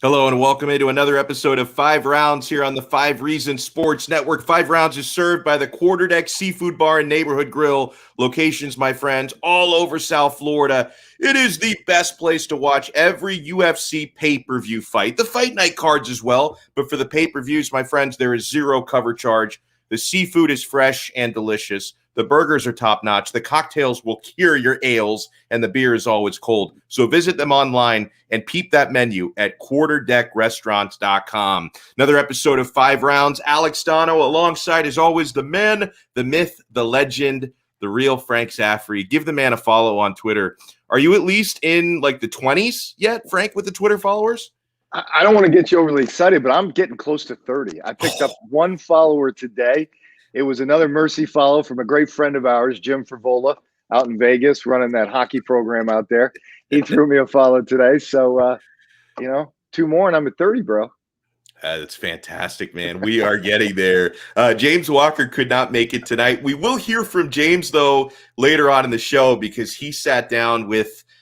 Hello and welcome into another episode of 5 Rounds here on the 5 Reasons Sports Network. 5 Rounds is served by the Quarterdeck Seafood Bar and Neighborhood Grill. Locations, my friends, all over South Florida. It is the best place to watch every UFC pay-per-view fight. The fight night cards as well. But for the pay-per-views, my friends, there is zero cover charge. The seafood is fresh and delicious. The burgers are top-notch. The cocktails will cure your ails, and the beer is always cold. So visit them online and peep that menu at quarterdeckrestaurants.com. Another episode of 5 Rounds. Alex Donno alongside, as always, the man, the myth, the legend, the real Frank Zaffere. Give the man a follow on Twitter. Are you at least in like the 20s yet, Frank, with the Twitter followers? I don't want to get you overly excited, but I'm getting close to 30. I picked up one follower today. It was another Mercy follow from a great friend of ours, Jim Frivola, out in Vegas, running that hockey program out there. He threw me a follow today. So, 2 more and I'm at 30, bro. That's fantastic, man. We are getting there. James Walker could not make it tonight. We will hear from James, though, later on in the show because he sat down with –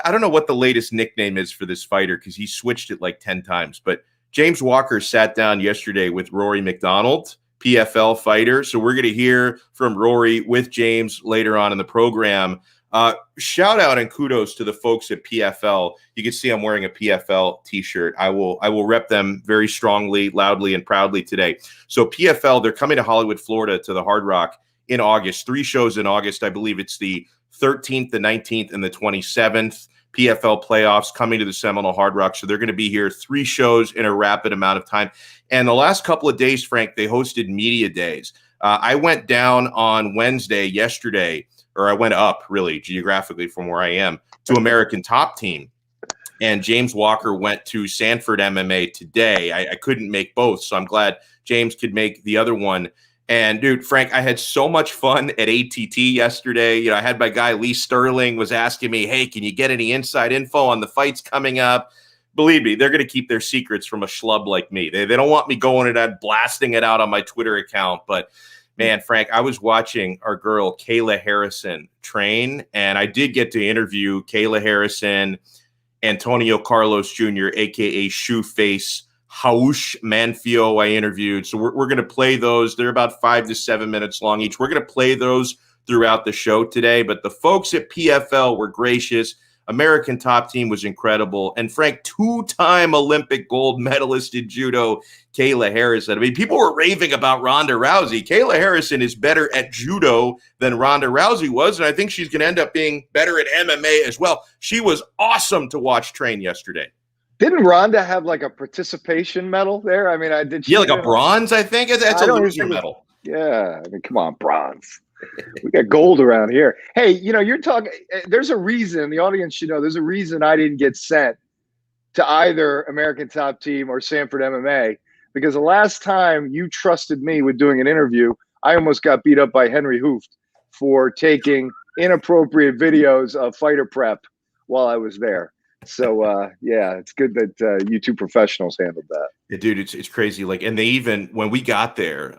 I don't know what the latest nickname is for this fighter because he switched it like 10 times. But James Walker sat down yesterday with Rory MacDonald, PFL fighter. So we're going to hear from Rory with James later on in the program. Shout out and kudos to the folks at PFL. You can see I'm wearing a PFL t-shirt. I will rep them very strongly, loudly, and proudly today. So PFL, they're coming to Hollywood, Florida to the Hard Rock in August. 3 shows in August. I believe it's the 13th, the 19th, and the 27th. PFL playoffs coming to the Seminole Hard Rock. So they're going to be here 3 shows in a rapid amount of time. And the last couple of days, Frank, they hosted media days. I went down on Wednesday yesterday, or I went up really geographically from where I am to American Top Team. And James Walker went to Sanford MMA today. I couldn't make both, so I'm glad James could make the other one. And dude, Frank, I had so much fun at ATT yesterday. I had my guy Lee Sterling was asking me, hey, can you get any inside info on the fights coming up? Believe me, they're going to keep their secrets from a schlub like me. They don't want me going and blasting it out on my Twitter account. But man, Frank, I was watching our girl Kayla Harrison train, and I did get to interview Kayla Harrison, Antonio Carlos Jr., a.k.a. Shoeface, Haush Manfio I interviewed. So we're going to play those. They're about 5 to 7 minutes long each. We're going to play those throughout the show today. But the folks at PFL were gracious. American Top Team was incredible. And Frank, 2-time Olympic gold medalist in judo, Kayla Harrison. I mean, people were raving about Ronda Rousey. Kayla Harrison is better at judo than Ronda Rousey was. And I think she's going to end up being better at MMA as well. She was awesome to watch train yesterday. Didn't Ronda have like a participation medal there? I mean, I did. Yeah, like a bronze, I think. That's a loser medal. Yeah. I mean, come on, bronze. We got gold around here. Hey, you're talking. There's a reason the audience should know. There's a reason I didn't get sent to either American Top Team or Sanford MMA because the last time you trusted me with doing an interview, I almost got beat up by Henry Hooft for taking inappropriate videos of fighter prep while I was there. So, it's good that you two professionals handled that. Yeah, dude, it's crazy. Like, and they even, when we got there,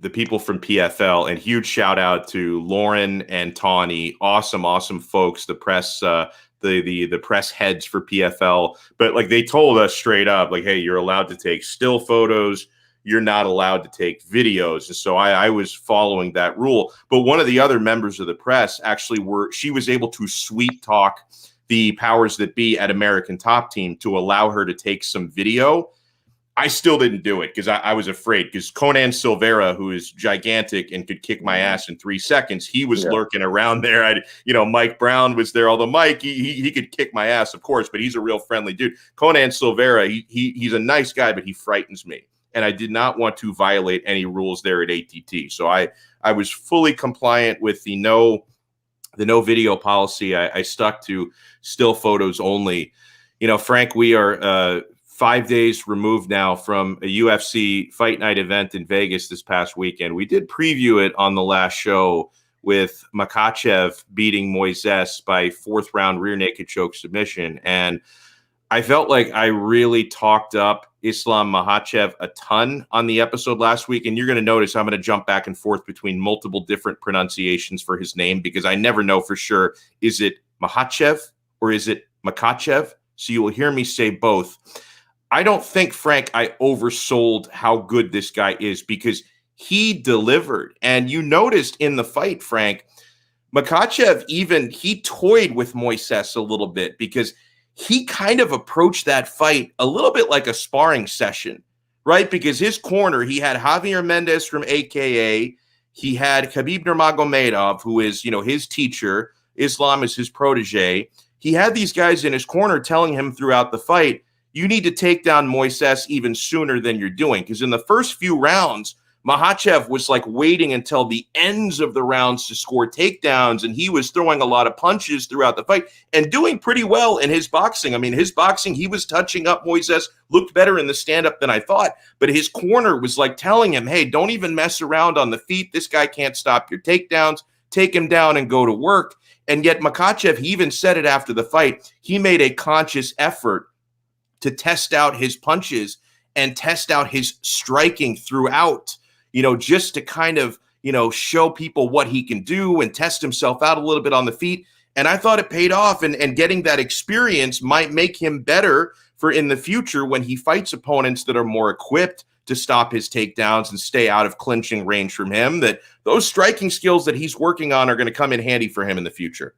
the people from PFL, and huge shout out to Lauren and Tawny, awesome folks, the press, the press heads for PFL. But like, they told us straight up, like, hey, you're allowed to take still photos. You're not allowed to take videos. And so I was following that rule. But one of the other members of the press actually she was able to sweet talk the powers that be at American Top Team to allow her to take some video. I still didn't do it because I was afraid because Conan Silveira, who is gigantic and could kick my ass in 3 seconds, he was lurking around there. Mike Brown was there, although Mike, he could kick my ass, of course, but he's a real friendly dude. Conan Silveira, he's a nice guy, but he frightens me. And I did not want to violate any rules there at ATT. So I was fully compliant with the no video policy. I stuck to still photos only. Frank, we are 5 days removed now from a UFC Fight Night event in Vegas this past weekend. We did preview it on the last show with Makhachev beating Moises by 4th round rear naked choke submission. And I felt like I really talked up Islam Makhachev a ton on the episode last week. And you're going to notice I'm going to jump back and forth between multiple different pronunciations for his name because I never know for sure. Is it Makhachev or is it Makhachev? So you will hear me say both. I don't think, Frank, I oversold how good this guy is because he delivered. And you noticed in the fight, Frank, Makhachev he toyed with Moises a little bit because he kind of approached that fight a little bit like a sparring session, right? Because his corner, he had Javier Mendez from AKA, he had Khabib Nurmagomedov, who is, his teacher. Islam is his protege. He had these guys in his corner telling him throughout the fight, you need to take down Moises even sooner than you're doing. Because in the first few rounds, Makhachev was like waiting until the ends of the rounds to score takedowns, and he was throwing a lot of punches throughout the fight and doing pretty well in his boxing. I mean, his boxing, he was touching up Moises, looked better in the stand-up than I thought, but his corner was like telling him, hey, don't even mess around on the feet. This guy can't stop your takedowns. Take him down and go to work. And yet Makhachev, he even said it after the fight, he made a conscious effort to test out his punches and test out his striking throughout, just to kind of, show people what he can do and test himself out a little bit on the feet. And I thought it paid off, and getting that experience might make him better for in the future when he fights opponents that are more equipped to stop his takedowns and stay out of clinching range from him, that those striking skills that he's working on are going to come in handy for him in the future.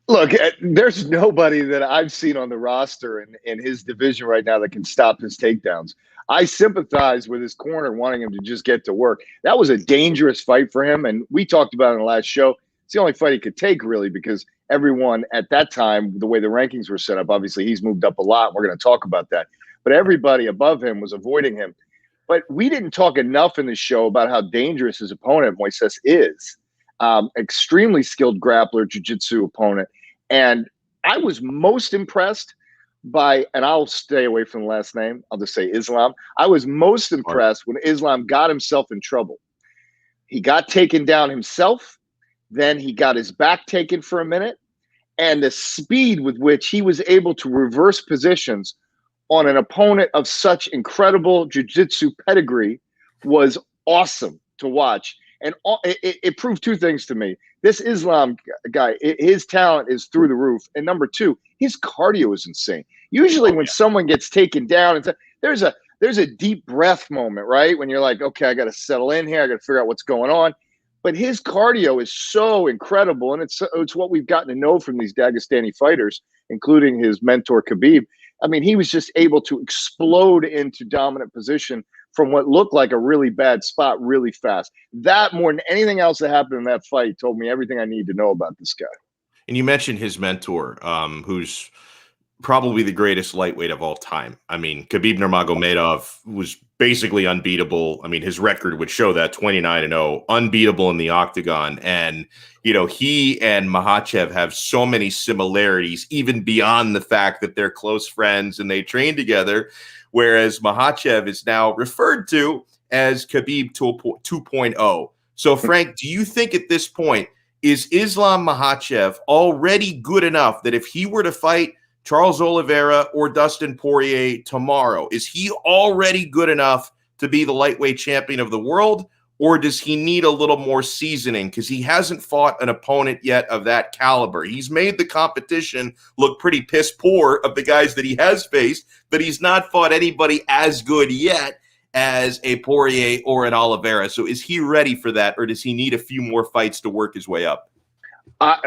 Look, there's nobody that I've seen on the roster in his division right now that can stop his takedowns. I sympathize with his corner wanting him to just get to work. That was a dangerous fight for him, and we talked about it in the last show. It's the only fight he could take, really, because everyone at that time, the way the rankings were set up, obviously he's moved up a lot. We're going to talk about that. But everybody above him was avoiding him. But we didn't talk enough in the show about how dangerous his opponent, Moises, is. Extremely skilled grappler, jiu-jitsu opponent. And I was most impressed by, and I'll stay away from the last name, I'll just say Islam. I was most impressed when Islam got himself in trouble. He got taken down himself, then he got his back taken for a minute, and the speed with which he was able to reverse positions on an opponent of such incredible jiu-jitsu pedigree was awesome to watch. And it proved two things to me. This Islam guy, his talent is through the roof. And number two, his cardio is insane. Usually when someone gets taken down, there's a deep breath moment, right? When you're like, okay, I got to settle in here. I got to figure out what's going on. But his cardio is so incredible. And it's what we've gotten to know from these Dagestani fighters, including his mentor, Khabib. I mean, he was just able to explode into dominant position from what looked like a really bad spot really fast. That, more than anything else that happened in that fight, told me everything I need to know about this guy. And you mentioned his mentor, who's probably the greatest lightweight of all time. I mean, Khabib Nurmagomedov was basically unbeatable. I mean, his record would show that, 29-0, unbeatable in the octagon. And, he and Makhachev have so many similarities, even beyond the fact that they're close friends and they train together. Whereas Makhachev is now referred to as Khabib 2.0. So, Frank, do you think at this point, is Islam Makhachev already good enough that if he were to fight Charles Oliveira or Dustin Poirier tomorrow, is he already good enough to be the lightweight champion of the world? Or does he need a little more seasoning? Because he hasn't fought an opponent yet of that caliber. He's made the competition look pretty piss poor of the guys that he has faced, but he's not fought anybody as good yet as a Poirier or an Oliveira. So is he ready for that, or does he need a few more fights to work his way up?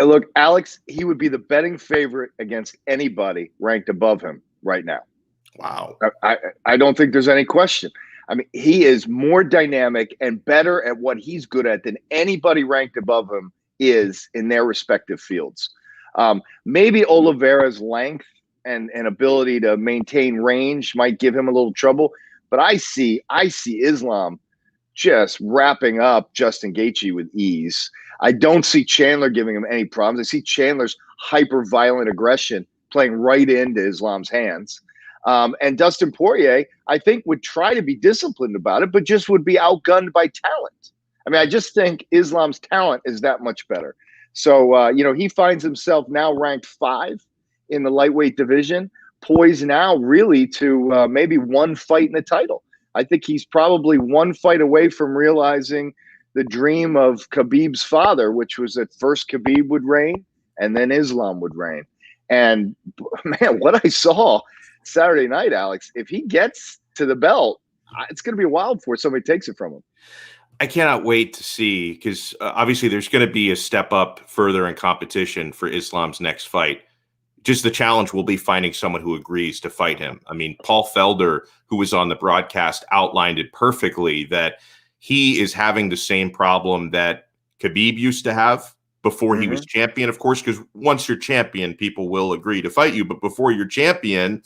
Look, Alex, he would be the betting favorite against anybody ranked above him right now. Wow. I don't think there's any question. I mean, he is more dynamic and better at what he's good at than anybody ranked above him is in their respective fields. Maybe Oliveira's length and ability to maintain range might give him a little trouble, but I see Islam just wrapping up Justin Gaethje with ease. I don't see Chandler giving him any problems. I see Chandler's hyper-violent aggression playing right into Islam's hands. And Dustin Poirier, I think, would try to be disciplined about it, but just would be outgunned by talent. I mean, I just think Islam's talent is that much better. So, he finds himself now ranked 5 in the lightweight division, poised now really to maybe one fight in the title. I think he's probably one fight away from realizing the dream of Khabib's father, which was that first Khabib would reign and then Islam would reign. And, man, what I saw Saturday night, Alex, if he gets to the belt, it's going to be wild before somebody takes it from him. I cannot wait to see, because obviously there's going to be a step up further in competition for Islam's next fight. Just the challenge will be finding someone who agrees to fight him. I mean, Paul Felder, who was on the broadcast, outlined it perfectly, that he is having the same problem that Khabib used to have before he was champion, of course, because once you're champion, people will agree to fight you. But before you're champion,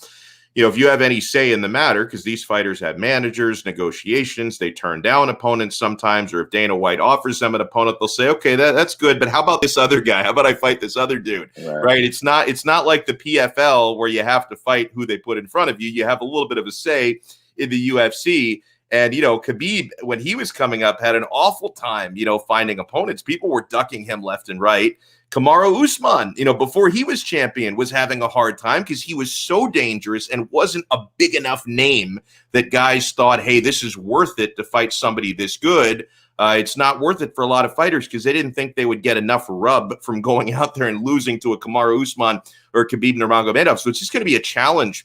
if you have any say in the matter, because these fighters have managers, negotiations, they turn down opponents sometimes, or if Dana White offers them an opponent, they'll say, okay, that's good, but how about this other guy? How about I fight this other dude? Right? It's not like the PFL where you have to fight who they put in front of you. You have a little bit of a say in the UFC. And, Khabib, when he was coming up, had an awful time, finding opponents. People were ducking him left and right. Kamaru Usman, before he was champion, was having a hard time because he was so dangerous and wasn't a big enough name that guys thought, hey, this is worth it to fight somebody this good. It's not worth it for a lot of fighters because they didn't think they would get enough rub from going out there and losing to a Kamaru Usman or Khabib Nurmagomedov. So it's just going to be a challenge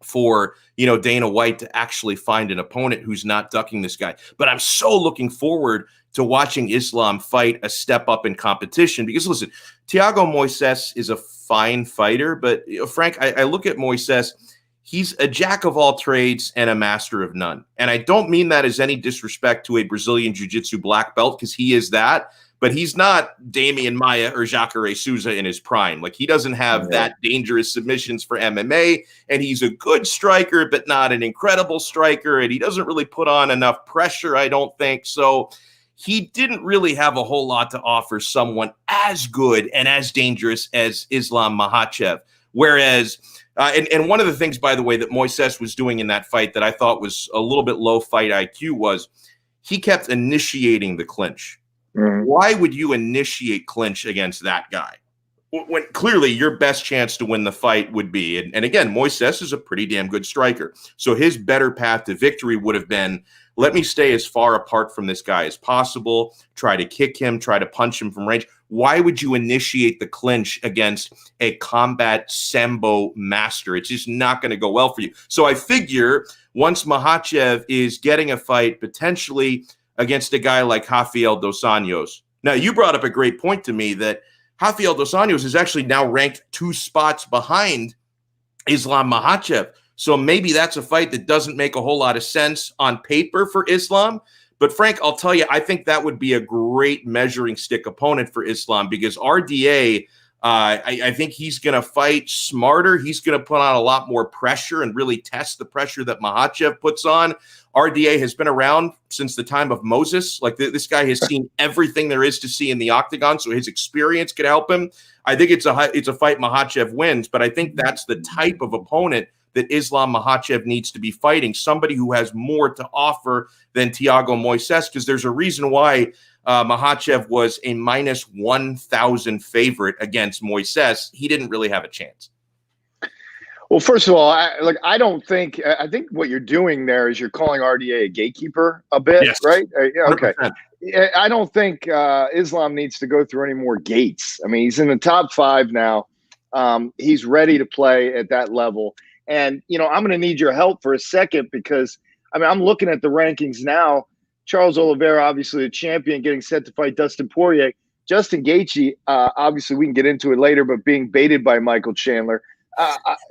for Dana White to actually find an opponent who's not ducking this guy. But I'm so looking forward to watching Islam fight a step up in competition, because listen, Thiago Moises is a fine fighter, but Frank, I look at Moises, he's a jack of all trades and a master of none. And I don't mean that as any disrespect to a Brazilian Jiu-Jitsu black belt, because he is that. But he's not Damian Maia or Jacare Souza in his prime. Like, he doesn't have that dangerous submissions for MMA, and he's a good striker, but not an incredible striker, and he doesn't really put on enough pressure, I don't think. So he didn't really have a whole lot to offer someone as good and as dangerous as Islam Makhachev. Whereas, and one of the things, by the way, that Moises was doing in that fight that I thought was a little bit low fight IQ was he kept initiating the clinch. Why would you initiate clinch against that guy when clearly your best chance to win the fight would be, and again, Moises is a pretty damn good striker. So his better path to victory would have been, let me stay as far apart from this guy as possible, try to kick him, try to punch him from range. Why would you initiate the clinch against a combat Sambo master? It's just not going to go well for you. So I figure once Makhachev is getting a fight potentially against a guy like Rafael dos Anjos. Now, you brought up a great point to me that Rafael dos Anjos is actually now ranked 2 spots behind Islam Makhachev. So maybe that's a fight that doesn't make a whole lot of sense on paper for Islam. But Frank, I'll tell you, I think that would be a great measuring stick opponent for Islam, because RDA, I think he's going to fight smarter. He's going to put on a lot more pressure and really test the pressure that Makhachev puts on. RDA has been around since the time of Moses. Like, this guy has seen everything there is to see in the octagon, so his experience could help him. I think it's a fight Makhachev wins, but I think that's the type of opponent that Islam Makhachev needs to be fighting, somebody who has more to offer than Thiago Moises, because there's a reason why Makhachev was a minus 1,000 favorite against Moises. He didn't really have a chance. Well, first of all, I think what you're doing there is you're calling RDA a gatekeeper a bit, yes. Right? Okay. 100%. I don't think Islam needs to go through any more gates. I mean, he's in the top 5 now. He's ready to play at that level. And, I'm going to need your help for a second, because, I'm looking at the rankings now. Charles Oliveira, obviously the champion, getting set to fight Dustin Poirier. Justin Gaethje, obviously we can get into it later, but being baited by Michael Chandler.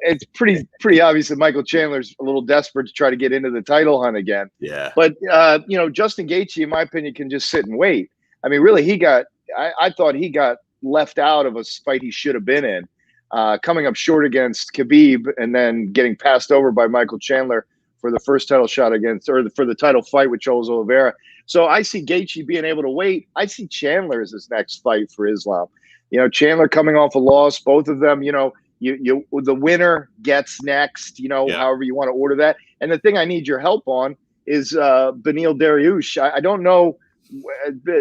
It's pretty obvious that Michael Chandler's a little desperate to try to get into the title hunt again. Yeah. But, Justin Gaethje, in my opinion, can just sit and wait. I mean, really, I thought he got left out of a fight he should have been in. Coming up short against Khabib and then getting passed over by Michael Chandler for the first title shot for the title fight with Charles Oliveira. So I see Gaethje being able to wait. I see Chandler as his next fight for Islam. Chandler coming off a loss, both of them, the winner gets next, however you want to order that. And the thing I need your help on is Beneil Dariush. I don't know,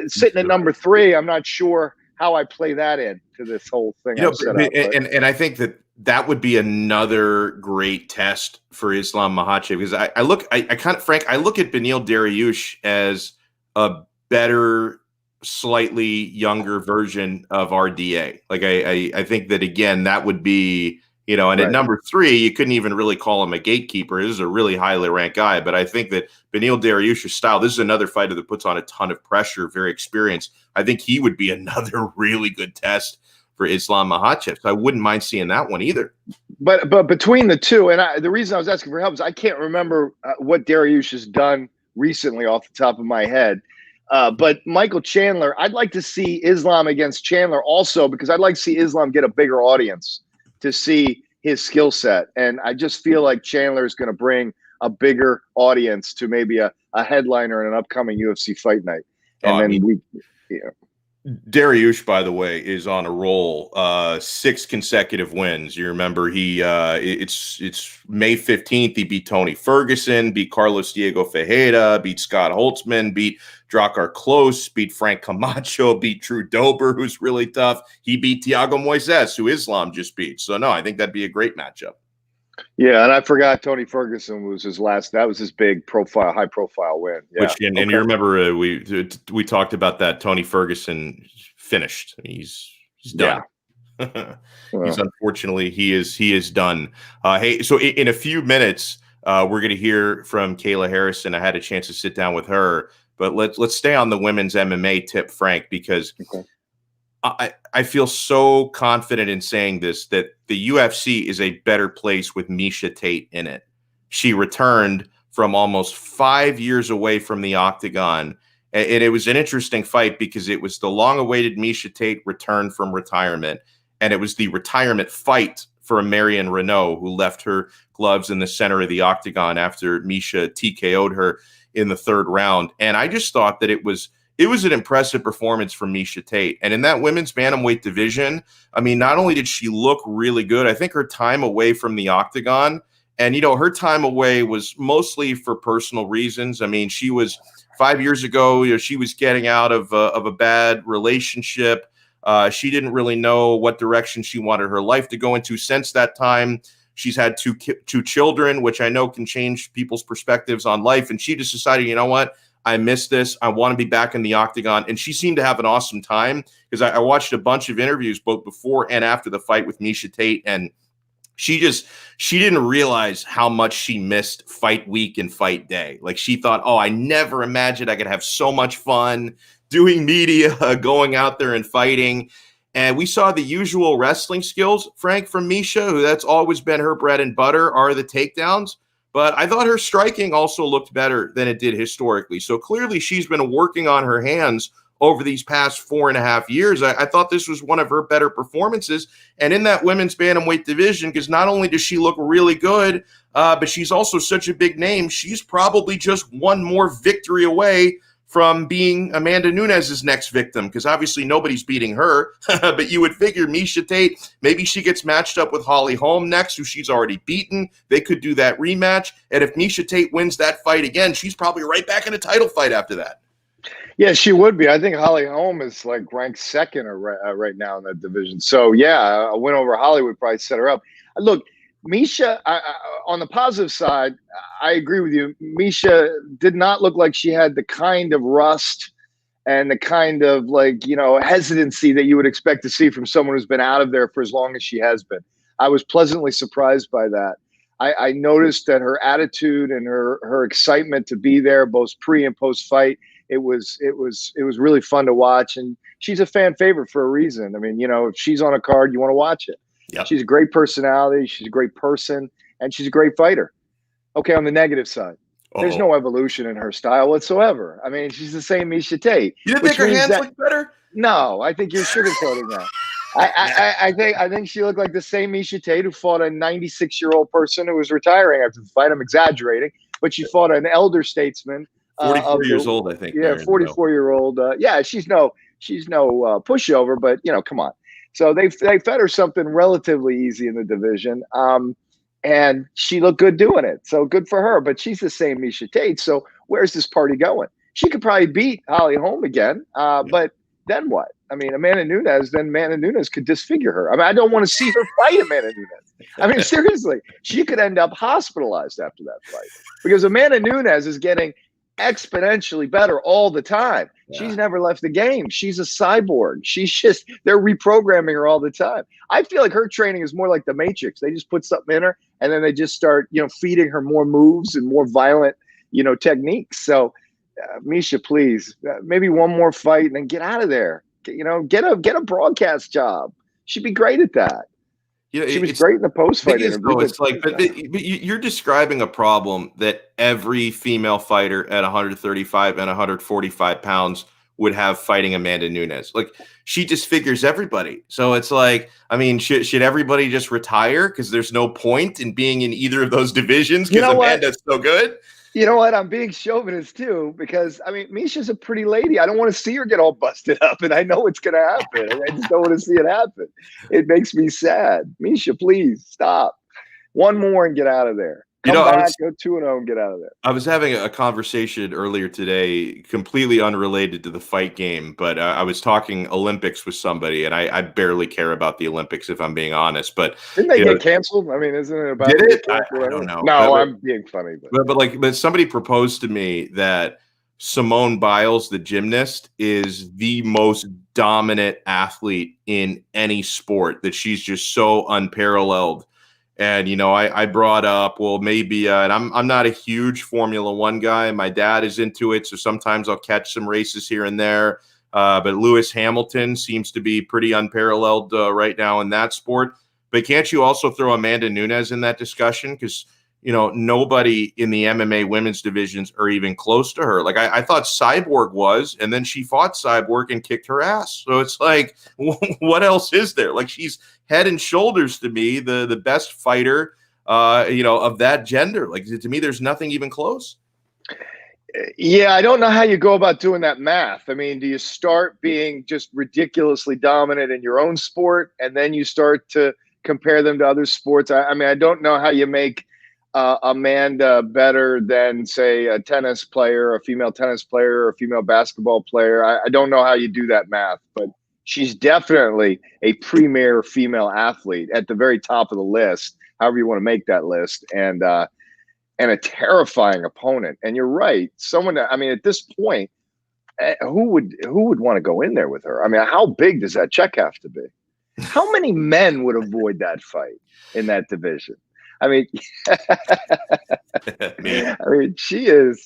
sitting at number 3, I'm not sure how I play that in to this whole thing. And I think that would be another great test for Islam Makhachev, because I look at Beneil Dariush as a better, slightly younger version of RDA. Like, I think that, again, that would be And at Right. number 3, you couldn't even really call him a gatekeeper. This is a really highly ranked guy, but I think that Beneil Dariush's style, this is another fighter that puts on a ton of pressure, very experienced. I think he would be another really good test for Islam Makhachev. So I wouldn't mind seeing that one either. But between the two, and the reason I was asking for help is I can't remember what Dariush has done recently off the top of my head. But Michael Chandler, I'd like to see Islam against Chandler also, because I'd like to see Islam get a bigger audience to see his skill set. And I just feel like Chandler is going to bring a bigger audience to maybe a headliner in an upcoming UFC fight night. And Dariush, by the way, is on a roll. 6 consecutive wins. You remember it's May 15th. He beat Tony Ferguson, beat Carlos Diego Ferreira, beat Scott Holtzman, beat Drakkar Klose, beat Frank Camacho, beat Drew Dober, who's really tough. He beat Thiago Moises, who Islam just beat. So no, I think that'd be a great matchup. Yeah, and I forgot Tony Ferguson was his last. That was his big profile, high profile win. Yeah. And you remember we talked about that. Tony Ferguson finished. He's done. Yeah. He's unfortunately he is done. Hey, so in a few minutes, we're going to hear from Kayla Harrison. I had a chance to sit down with her, but let's stay on the women's MMA tip, Frank, because. Okay. I feel so confident in saying this, that the UFC is a better place with Miesha Tate in it. She returned from almost 5 years away from the octagon. And it was an interesting fight because it was the long-awaited Miesha Tate return from retirement. And it was the retirement fight for Marion Renault, who left her gloves in the center of the octagon after Miesha TKO'd her in the 3rd round. And I just thought that it was an impressive performance from Miesha Tate. And in that women's bantamweight division, I mean, not only did she look really good, I think her time away from the octagon, and, her time away was mostly for personal reasons. I mean, she was 5 years ago, she was getting out of a bad relationship. She didn't really know what direction she wanted her life to go into. Since that time, she's had two children, which I know can change people's perspectives on life. And she just decided, you know what? I miss this. I want to be back in the octagon. And she seemed to have an awesome time, because I watched a bunch of interviews both before and after the fight with Miesha Tate. And she didn't realize how much she missed fight week and fight day. Like, she thought, I never imagined I could have so much fun doing media, going out there and fighting. And we saw the usual wrestling skills, Frank, from Miesha, who that's always been her bread and butter, are the takedowns. But I thought her striking also looked better than it did historically. So clearly she's been working on her hands over these past 4.5 years. I thought this was one of her better performances. And in that women's bantamweight division, because not only does she look really good, but she's also such a big name, she's probably just one more victory away from being Amanda Nunes's next victim, because obviously nobody's beating her. But you would figure Miesha Tate, maybe she gets matched up with Holly Holm next, who she's already beaten. They could do that rematch. And if Miesha Tate wins that fight again, she's probably right back in a title fight after that. Yeah, she would be. I think Holly Holm is like ranked 2nd right now in that division. So, yeah, a win over Holly would probably set her up. Look, Miesha, on the positive side, I agree with you. Miesha did not look like she had the kind of rust and the kind of hesitancy that you would expect to see from someone who's been out of there for as long as she has been. I was pleasantly surprised by that. I noticed that her attitude and her excitement to be there, both pre and post fight, it was really fun to watch. And she's a fan favorite for a reason. I mean, if she's on a card, you want to watch it. Yep. She's a great personality. She's a great person, and she's a great fighter. Okay, on the negative side, there's no evolution in her style whatsoever. I mean, she's the same Miesha Tate. You didn't think her hands look better? No, I think you're sugarcoating that. I think she looked like the same Miesha Tate who fought a 96-year-old person who was ritiring after the fight. I'm exaggerating, but she fought an elder statesman. 44 years old, I think. Yeah, 44-year-old. Yeah, she's no pushover, but come on. So they fed her something relatively easy in the division, and she looked good doing it. So good for her. But she's the same Miesha Tate. So where's this party going? She could probably beat Holly Holm again, but then what? I mean, Amanda Nunes could disfigure her. I mean, I don't want to see her fight Amanda Nunes. I mean, seriously, she could end up hospitalized after that fight, because Amanda Nunes is getting exponentially better all the time. She's never left the game. She's a cyborg. They're reprogramming her all the time. I feel like her training is more like the Matrix. They just put something in her and then they just start, feeding her more moves and more violent, techniques. So, Miesha, please, maybe one more fight and then get out of there. Get a broadcast job. She'd be great at that. She was great in the post-fight interview. It's like, but you're describing a problem that every female fighter at 135 and 145 pounds would have fighting Amanda Nunes. Like, she disfigures everybody. So it's like, I mean, should everybody just retire because there's no point in being in either of those divisions because Amanda's so good? You know what? I'm being chauvinist too because, Miesha's a pretty lady. I don't want to see her get all busted up, and I know it's going to happen. I just don't want to see it happen. It makes me sad. Miesha, please stop. One more and get out of there. Come back, go 2-0 and get out of there. I was having a conversation earlier today, completely unrelated to the fight game, but I was talking Olympics with somebody, and I barely care about the Olympics if I'm being honest. But didn't they get canceled? I mean, isn't it about? Did it? I don't know. No, I'm being funny. But somebody proposed to me that Simone Biles, the gymnast, is the most dominant athlete in any sport. That she's just so unparalleled. And, I brought up, well, maybe, and I'm not a huge Formula One guy. My dad is into it, so sometimes I'll catch some races here and there. But Lewis Hamilton seems to be pretty unparalleled right now in that sport. But can't you also throw Amanda Nunes in that discussion? Because, nobody in the MMA women's divisions are even close to her. Like, I thought Cyborg was, and then she fought Cyborg and kicked her ass. So it's like, what else is there? Like, she's head and shoulders to me the best fighter, of that gender. Like, to me, there's nothing even close. Yeah, I don't know how you go about doing that math. I mean, do you start being just ridiculously dominant in your own sport, and then you start to compare them to other sports? I mean, I don't know how you make Amanda better than, say, a tennis player, a female tennis player, or a female basketball player. I don't know how you do that math, but she's definitely a premier female athlete at the very top of the list, however you want to make that list, and a terrifying opponent. And you're right. At this point, who would want to go in there with her? I mean, how big does that check have to be? How many men would avoid that fight in that division? I mean, she is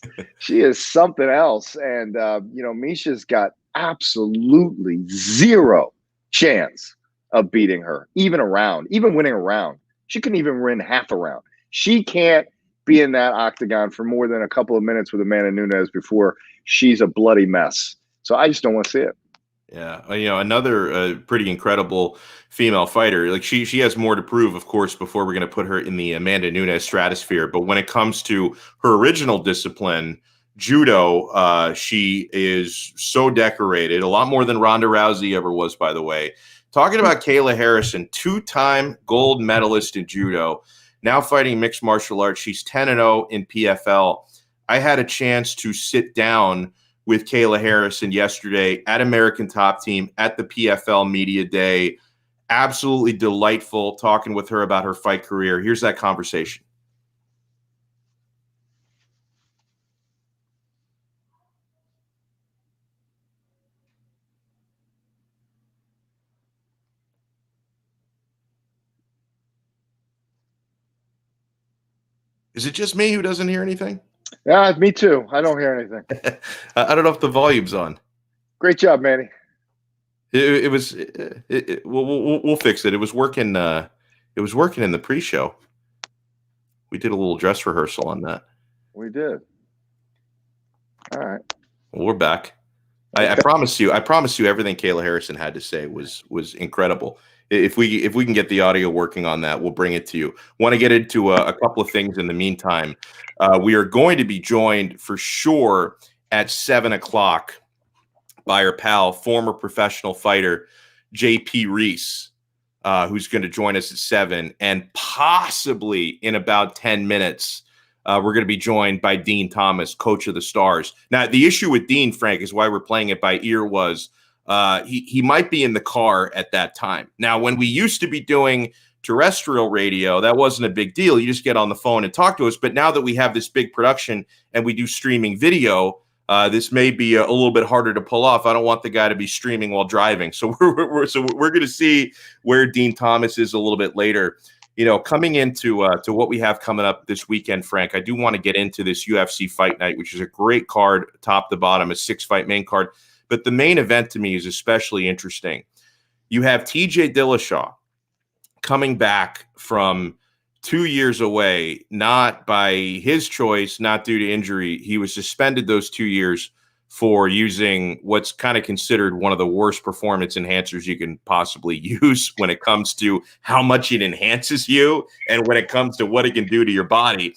something else. And, Miesha's got absolutely zero chance of beating her, even winning a round. She couldn't even win half a round. She can't be in that octagon for more than a couple of minutes with Amanda Nunes before she's a bloody mess. So I just don't want to see it. Yeah, another pretty incredible female fighter. Like, she has more to prove, of course, before we're going to put her in the Amanda Nunes stratosphere. But when it comes to her original discipline, judo, she is so decorated, a lot more than Ronda Rousey ever was, by the way. Talking about Kayla Harrison, 2-time gold medalist in judo, now fighting mixed martial arts. She's 10-0 in PFL. I had a chance to sit down with Kayla Harrison yesterday at American Top Team at the PFL Media Day. Absolutely delightful talking with her about her fight career. Here's that conversation. Is it just me who doesn't hear anything? Yeah, me too. I don't hear anything. I don't know if the volume's on. Great job, Manny. We'll fix it. It was working. It was working in the pre-show. We did a little dress rehearsal on that. We did. All right. Well, we're back. Okay. I promise you. Everything Kayla Harrison had to say was incredible. If we can get the audio working on that, we'll bring it to you. Want to get into a couple of things in the meantime. We are going to be joined for sure at 7:00 by our pal, former professional fighter JP Reese, who's going to join us at 7, and possibly in about 10 minutes, we're going to be joined by Dean Thomas, coach of the Stars. Now, the issue with Dean, Frank, is why we're playing it by ear was he might be in the car at that time. Now, when we used to be doing terrestrial radio, that wasn't a big deal. You just get on the phone and talk to us. But now that we have this big production and we do streaming video, This may be a little bit harder to pull off. I don't want the guy to be streaming while driving. So we're going to see where Dean Thomas is a little bit later. Coming into to what we have coming up this weekend, Frank, I do want to get into this UFC Fight Night, which is a great card, top to bottom, a 6-fight main card. But the main event to me is especially interesting. You have TJ Dillashaw coming back from 2 years away, not by his choice, not due to injury. He was suspended those 2 years for using what's kind of considered one of the worst performance enhancers you can possibly use when it comes to how much it enhances you and when it comes to what it can do to your body.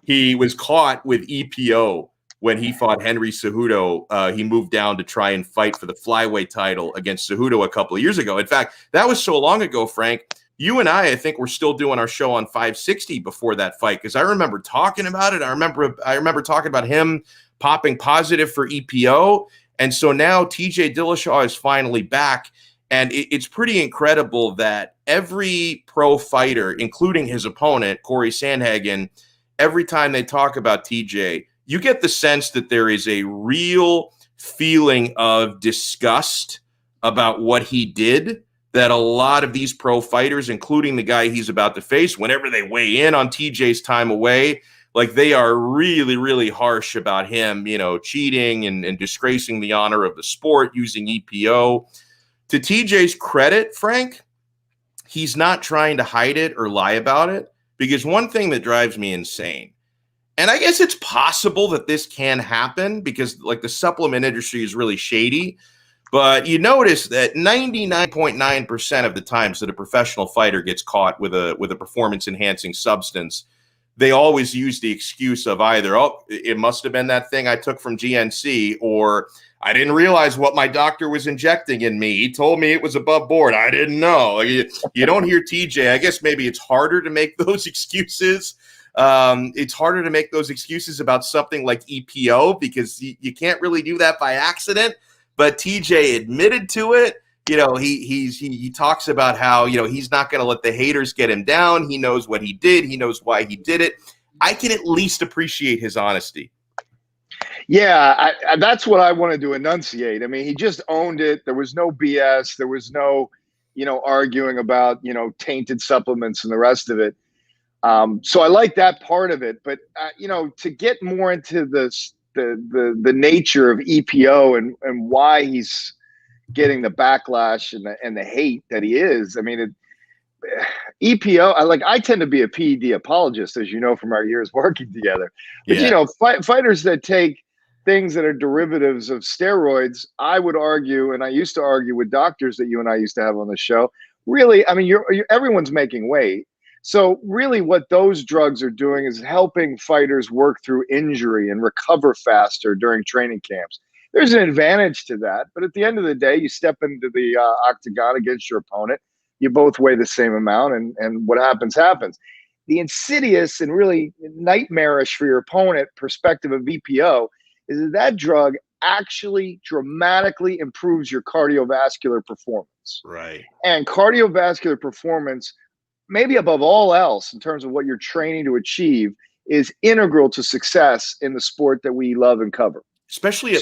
He was caught with EPO when he fought Henry Cejudo. He moved down to try and fight for the flyweight title against Cejudo a couple of years ago. In fact, that was so long ago, Frank. You and I think we're still doing our show on 560 before that fight, because I remember talking about it. I remember talking about him popping positive for EPO. And so now TJ Dillashaw is finally back. And it's pretty incredible that every pro fighter, including his opponent, Corey Sandhagen, every time they talk about TJ, you get the sense that there is a real feeling of disgust about what he did, that a lot of these pro fighters, including the guy he's about to face, whenever they weigh in on TJ's time away, like they are really, really harsh about him, cheating and disgracing the honor of the sport, using EPO. To TJ's credit, Frank, he's not trying to hide it or lie about it, because one thing that drives me insane, and I guess it's possible that this can happen because like the supplement industry is really shady, but you notice that 99.9% of the times that a professional fighter gets caught with a performance enhancing substance, they always use the excuse of either, oh, it must have been that thing I took from GNC, or I didn't realize what my doctor was injecting in me. He told me it was above board. I didn't know. You don't hear TJ. I guess maybe it's harder to make those excuses. It's harder to make those excuses about something like EPO because you can't really do that by accident. But TJ admitted to it. He talks about how, he's not going to let the haters get him down. He knows what he did. He knows why he did it. I can at least appreciate his honesty. Yeah, that's what I wanted to enunciate. I mean, he just owned it. There was no BS. There was no, arguing about, tainted supplements and the rest of it. So I like that part of it. But, to get more into the nature of EPO and why he's getting the backlash and the hate that he is. I mean, EPO, I tend to be a PED apologist, as you know, from our years working together. But, yeah. Fighters that take things that are derivatives of steroids, I would argue, and I used to argue with doctors that you and I used to have on the show, really, I mean, everyone's making weight. So really what those drugs are doing is helping fighters work through injury and recover faster during training camps. There's an advantage to that. But at the end of the day, you step into the octagon against your opponent. You both weigh the same amount, and what happens, happens. The insidious and really nightmarish for your opponent perspective of EPO is that drug actually dramatically improves your cardiovascular performance. Right. And cardiovascular performance, maybe above all else in terms of what you're training to achieve, is integral to success in the sport that we love and cover. Especially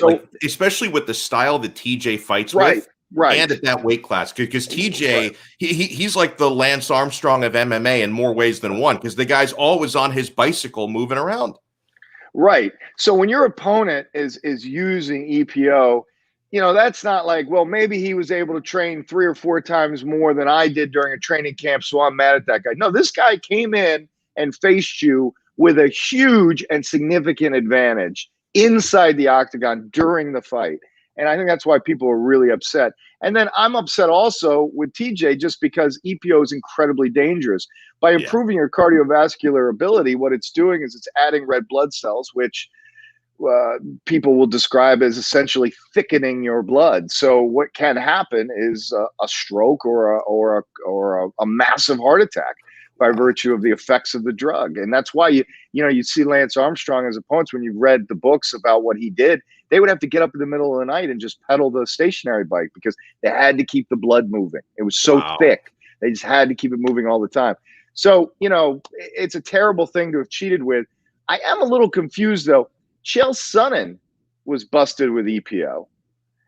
with the style that TJ fights right, with, right, and at that weight class, because TJ, he's like the Lance Armstrong of MMA in more ways than one, because the guy's always on his bicycle moving around. Right. So when your opponent is using EPO, that's not like, well, maybe he was able to train 3 or 4 times more than I did during a training camp, so I'm mad at that guy. No, this guy came in and faced you with a huge and significant advantage inside the octagon during the fight. And I think that's why people are really upset. And then I'm upset also with TJ just because EPO is incredibly dangerous. By improving your cardiovascular ability, what it's doing is it's adding red blood cells, which people will describe as essentially thickening your blood. So what can happen is a stroke or a massive heart attack by virtue of the effects of the drug. And that's why you see Lance Armstrong as opponents, when you've read the books about what he did, they would have to get up in the middle of the night and just pedal the stationary bike because they had to keep the blood moving. It was so thick. They just had to keep it moving all the time. So, it's a terrible thing to have cheated with. I am a little confused, though. Chael Sonnen was busted with EPO.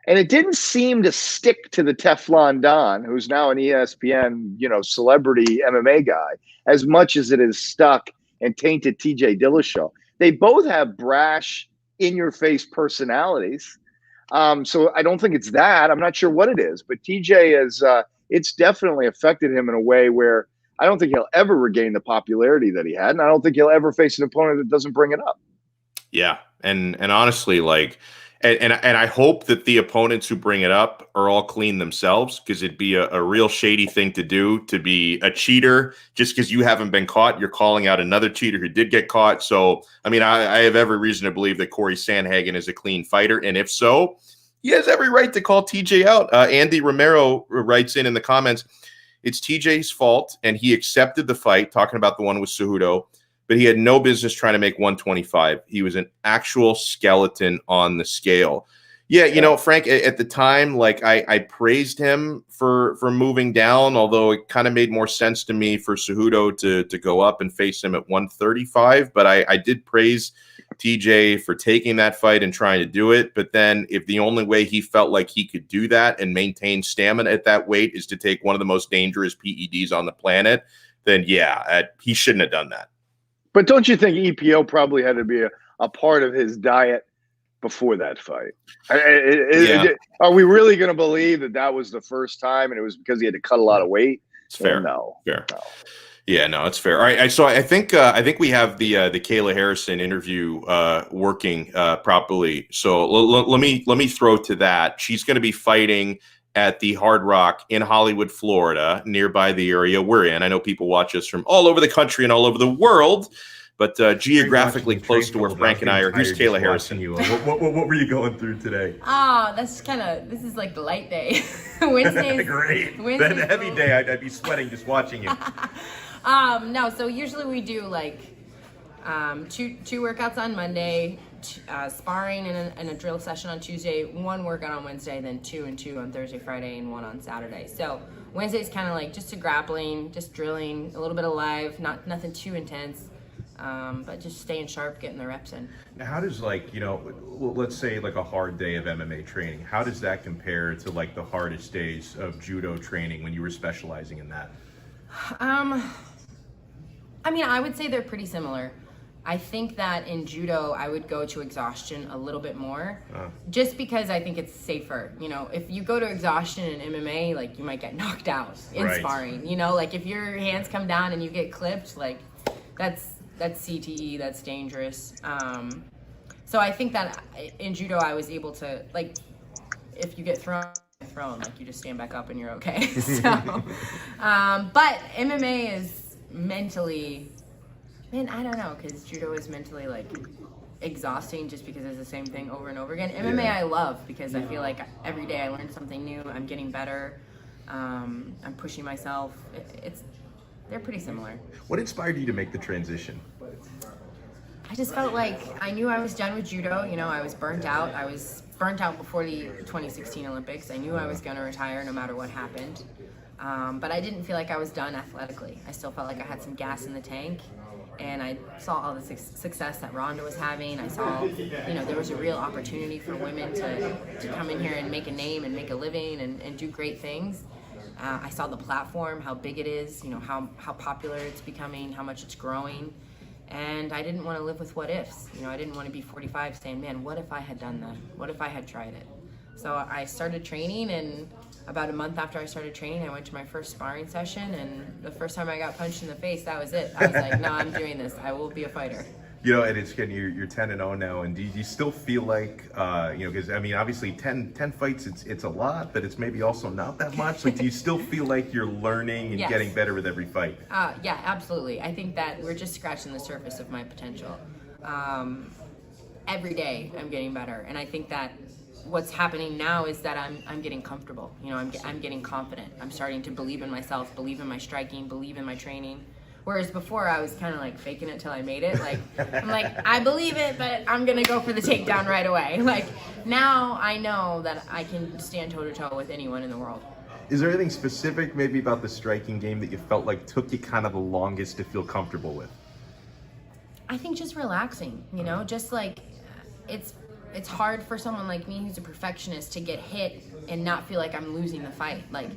And it didn't seem to stick to the Teflon Don, who's now an ESPN, celebrity MMA guy, as much as it is stuck and tainted TJ Dillashaw. They both have brash, in-your-face personalities. So I don't think it's that. I'm not sure what it is. But TJ it's definitely affected him in a way where I don't think he'll ever regain the popularity that he had. And I don't think he'll ever face an opponent that doesn't bring it up. Yeah. And honestly, like, and I hope that the opponents who bring it up are all clean themselves, because it'd be a real shady thing to do, to be a cheater just because you haven't been caught. You're calling out another cheater who did get caught. So, I mean, I have every reason to believe that Corey Sandhagen is a clean fighter. And if so, he has every right to call TJ out. Andy Romero writes in the comments, it's TJ's fault, and he accepted the fight, talking about the one with Cejudo, but he had no business trying to make 125. He was an actual skeleton on the scale. Yeah, Frank, at the time, like I praised him for moving down, although it kind of made more sense to me for Cejudo to go up and face him at 135. But I did praise TJ for taking that fight and trying to do it. But then if the only way he felt like he could do that and maintain stamina at that weight is to take one of the most dangerous PEDs on the planet, then he shouldn't have done that. But don't you think EPO probably had to be a part of his diet before that fight? Are we really going to believe that was the first time and it was because he had to cut a lot of weight? It's fair. No. Fair. No. Yeah, no, it's fair. All right, so I think we have the Kayla Harrison interview working properly. So let me throw to that. She's going to be fighting at the Hard Rock in Hollywood, Florida, nearby the area we're in. I know people watch us from all over the country and all over the world, but geographically close to where Frank and I are. Here's Kayla Harrison. What were you going through today? This is like the light day. Wednesday. Great. That heavy day, I'd be sweating just watching you. No, so usually we do like two workouts on Monday, sparring and a drill session on Tuesday, one workout on Wednesday, then 2 and 2 on Thursday, Friday, and 1 on Saturday. So Wednesday's kind of like just a grappling, just drilling, a little bit of live, nothing too intense, but just staying sharp, getting the reps in. Now, how does let's say like a hard day of MMA training, how does that compare to like the hardest days of judo training when you were specializing in that? I mean, I would say they're pretty similar. I think that in judo, I would go to exhaustion a little bit more, just because I think it's safer. If you go to exhaustion in MMA, like you might get knocked out in sparring. Like if your hands come down and you get clipped, like that's CTE, that's dangerous. So I think that in judo, I was able to, like, if you get thrown, like you just stand back up and you're okay. So, but MMA is mentally, man, I don't know, because judo is mentally like exhausting just because it's the same thing over and over again. MMA I love because I feel like every day I learn something new. I'm getting better. I'm pushing myself. They're pretty similar. What inspired you to make the transition? I just felt like I knew I was done with judo. I was burnt out. I was burnt out before the 2016 Olympics. I knew I was going to retire no matter what happened. But I didn't feel like I was done athletically. I still felt like I had some gas in the tank. And I saw all the success that Ronda was having. I saw, there was a real opportunity for women to come in here and make a name and make a living and do great things. I saw the platform, how big it is, how popular it's becoming, how much it's growing. And I didn't want to live with what ifs. I didn't want to be 45 saying, man, what if I had done that? What if I had tried it? So I started training, and about a month after I started training, I went to my first sparring session, and the first time I got punched in the face, that was it. I was like, no, I'm doing this. I will be a fighter. And it's good. You're 10-0 now, and do you still feel like, because I mean, obviously 10 fights, it's a lot, but it's maybe also not that much. Like, do you still feel like you're learning and getting better with every fight? Yeah, absolutely. I think that we're just scratching the surface of my potential. Every day I'm getting better, and I think that what's happening now is that I'm getting comfortable. I'm getting confident. I'm starting to believe in myself, believe in my striking, believe in my training. Whereas before I was kind of like faking it till I made it. Like, I'm like, I believe it, but I'm going to go for the takedown right away. Like, now I know that I can stand toe to toe with anyone in the world. Is there anything specific maybe about the striking game that you felt like took you kind of the longest to feel comfortable with? I think just relaxing, just like it's hard for someone like me who's a perfectionist to get hit and not feel like I'm losing the fight. Like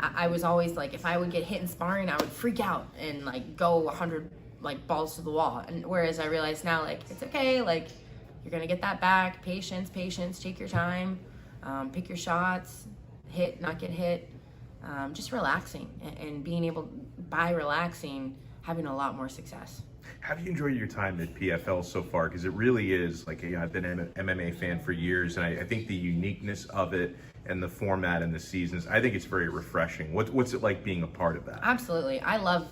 I was always like, if I would get hit in sparring, I would freak out and like go 100 like balls to the wall. And whereas I realize now, like, it's okay, like you're gonna get that back. Patience, take your time, pick your shots, hit, not get hit. Just relaxing and being able, by relaxing, having a lot more success. How have you enjoyed your time at PFL so far? Because it really is, like, I've been an MMA fan for years, and I think the uniqueness of it and the format and the seasons, I think it's very refreshing. What's it like being a part of that? Absolutely. I love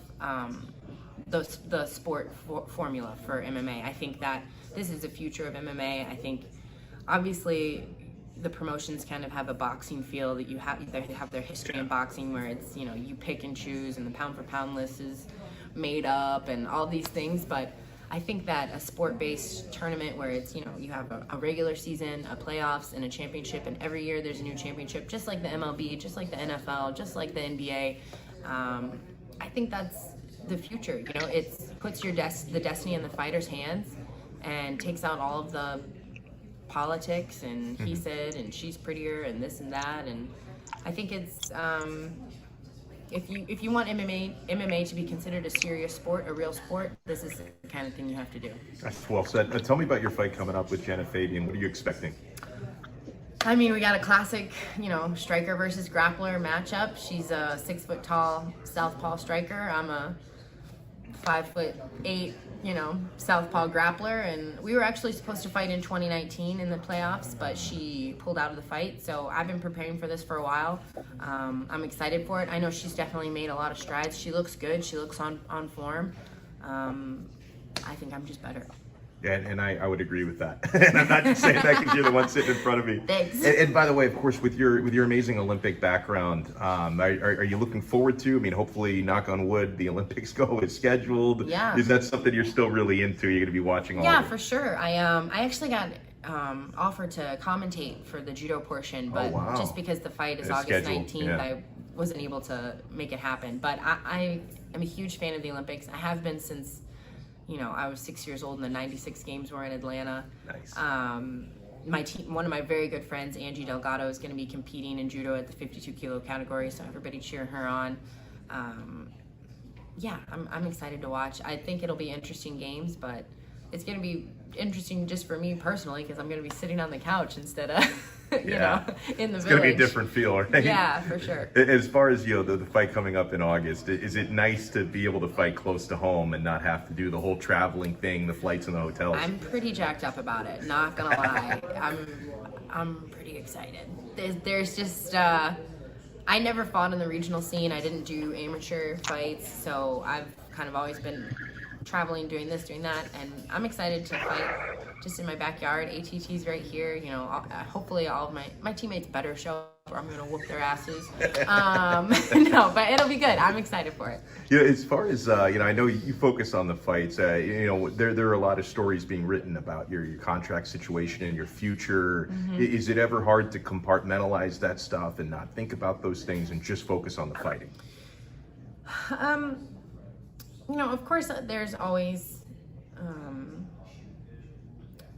the sport formula for MMA. I think that this is the future of MMA. I think, obviously, the promotions kind of have a boxing feel that they have their history in boxing where it's, you pick and choose and the pound for pound list is made up and all these things. But I think that a sport-based tournament where it's, you have a regular season, a playoffs, and a championship, and every year there's a new championship, just like the MLB, just like the NFL, just like the NBA. I think that's the future. It puts the destiny in the fighter's hands and takes out all of the politics and he said and she's prettier and this and that. And I think it's if you want MMA to be considered a serious sport, a real sport, this is the kind of thing you have to do. That's well said. Tell me about your fight coming up with Jenna Fabian. What are you expecting? I mean, we got a classic, striker versus grappler matchup. She's a 6 foot tall southpaw striker. I'm a 5'8", southpaw grappler, and we were actually supposed to fight in 2019 in the playoffs, but she pulled out of the fight. So I've been preparing for this for a while. I'm excited for it. I know she's definitely made a lot of strides. She looks good. She looks on form. I think I'm just better. Yeah, and I would agree with that. And I'm not just saying that because you're the one sitting in front of me. Thanks. And by the way, of course, with your amazing Olympic background, are you looking forward to? I mean, hopefully, knock on wood, the Olympics go as scheduled. Yeah. Is that something you're still really into? You're going to be watching all of it? Yeah, for sure. I actually got offered to commentate for the judo portion, but just because the fight is August 19th, I wasn't able to make it happen. But I am a huge fan of the Olympics. I have been since I was 6 years old and the 96 games were in Atlanta. Nice. My team, one of my very good friends, Angie Delgado, is going to be competing in judo at the 52 kilo category, so everybody cheer her on. Yeah, I'm excited to watch. I think it'll be interesting games, but it's going to be interesting just for me personally because I'm going to be sitting on the couch instead of, in the village. It's going to be a different feel, right? Yeah, for sure. As far as, the fight coming up in August, is it nice to be able to fight close to home and not have to do the whole traveling thing, the flights and the hotels? I'm pretty jacked up about it, not going to lie. I'm pretty excited. There's just, I never fought in the regional scene. I didn't do amateur fights, so I've kind of always been traveling, doing this, doing that, and I'm excited to fight just in my backyard. ATT's right here. Hopefully all of my teammates better show up or I'm gonna whoop their asses. No, but it'll be good. I'm excited for it. As far as I know you focus on the fights. There are a lot of stories being written about your contract situation and your future. Mm-hmm. Is it ever hard to compartmentalize that stuff and not think about those things and just focus on the fighting? Of course, there's always,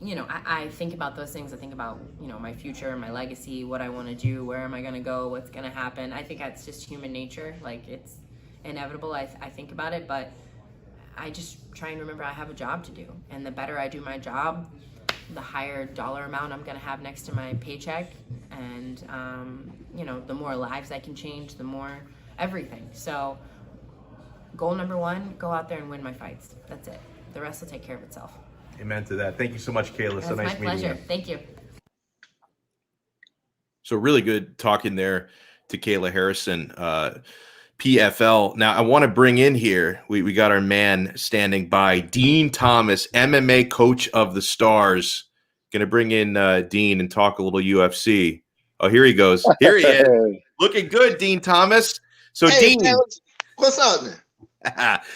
I think about those things. I think about, my future, my legacy, what I want to do, where am I going to go, what's going to happen. I think that's just human nature. Like, it's inevitable. I think about it, but I just try and remember I have a job to do. And the better I do my job, the higher dollar amount I'm going to have next to my paycheck. And, the more lives I can change, the more everything. So goal number one, go out there and win my fights. That's it. The rest will take care of itself. Amen to that. Thank you so much, Kayla. So nice meeting you. My pleasure. Thank you. So really good talking there to Kayla Harrison, PFL. Now I want to bring in here, we got our man standing by, Dean Thomas, MMA coach of the Stars. Going to bring in Dean and talk a little UFC. Oh, here he goes. Here he is. Looking good, Dean Thomas. So hey, Dean, what's up, man?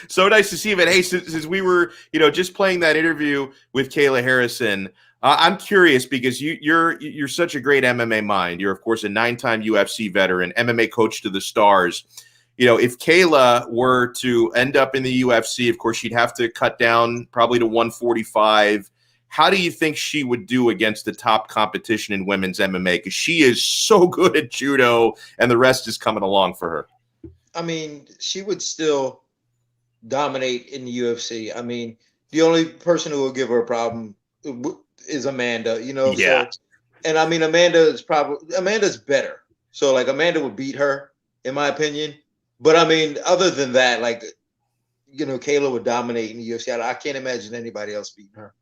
So nice to see you, man. Hey, since we were, just playing that interview with Kayla Harrison, I'm curious because you're such a great MMA mind. You're, of course, a 9-time UFC veteran, MMA coach to the Stars. If Kayla were to end up in the UFC, of course, she'd have to cut down probably to 145. How do you think she would do against the top competition in women's MMA? Because she is so good at judo, and the rest is coming along for her. I mean, she would still dominate in the UFC. I mean, the only person who will give her a problem is Amanda, you know? Yeah. So, and I mean, Amanda's better. So like Amanda would beat her, in my opinion. But I mean, other than that, like, you know, Kayla would dominate in the UFC. I can't imagine anybody else beating her.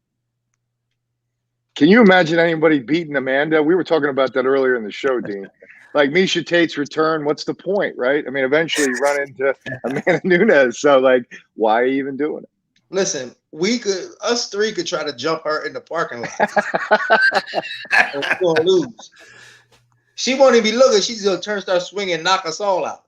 Can you imagine anybody beating Amanda? We were talking about that earlier in the show, Dean. Like Miesha Tate's return, what's the point, right? I mean, eventually you run into Amanda Nunes. So, like, why are you even doing it? Listen, us three could try to jump her in the parking lot. And we're gonna lose. She won't even be looking. She's gonna start swinging, and knock us all out.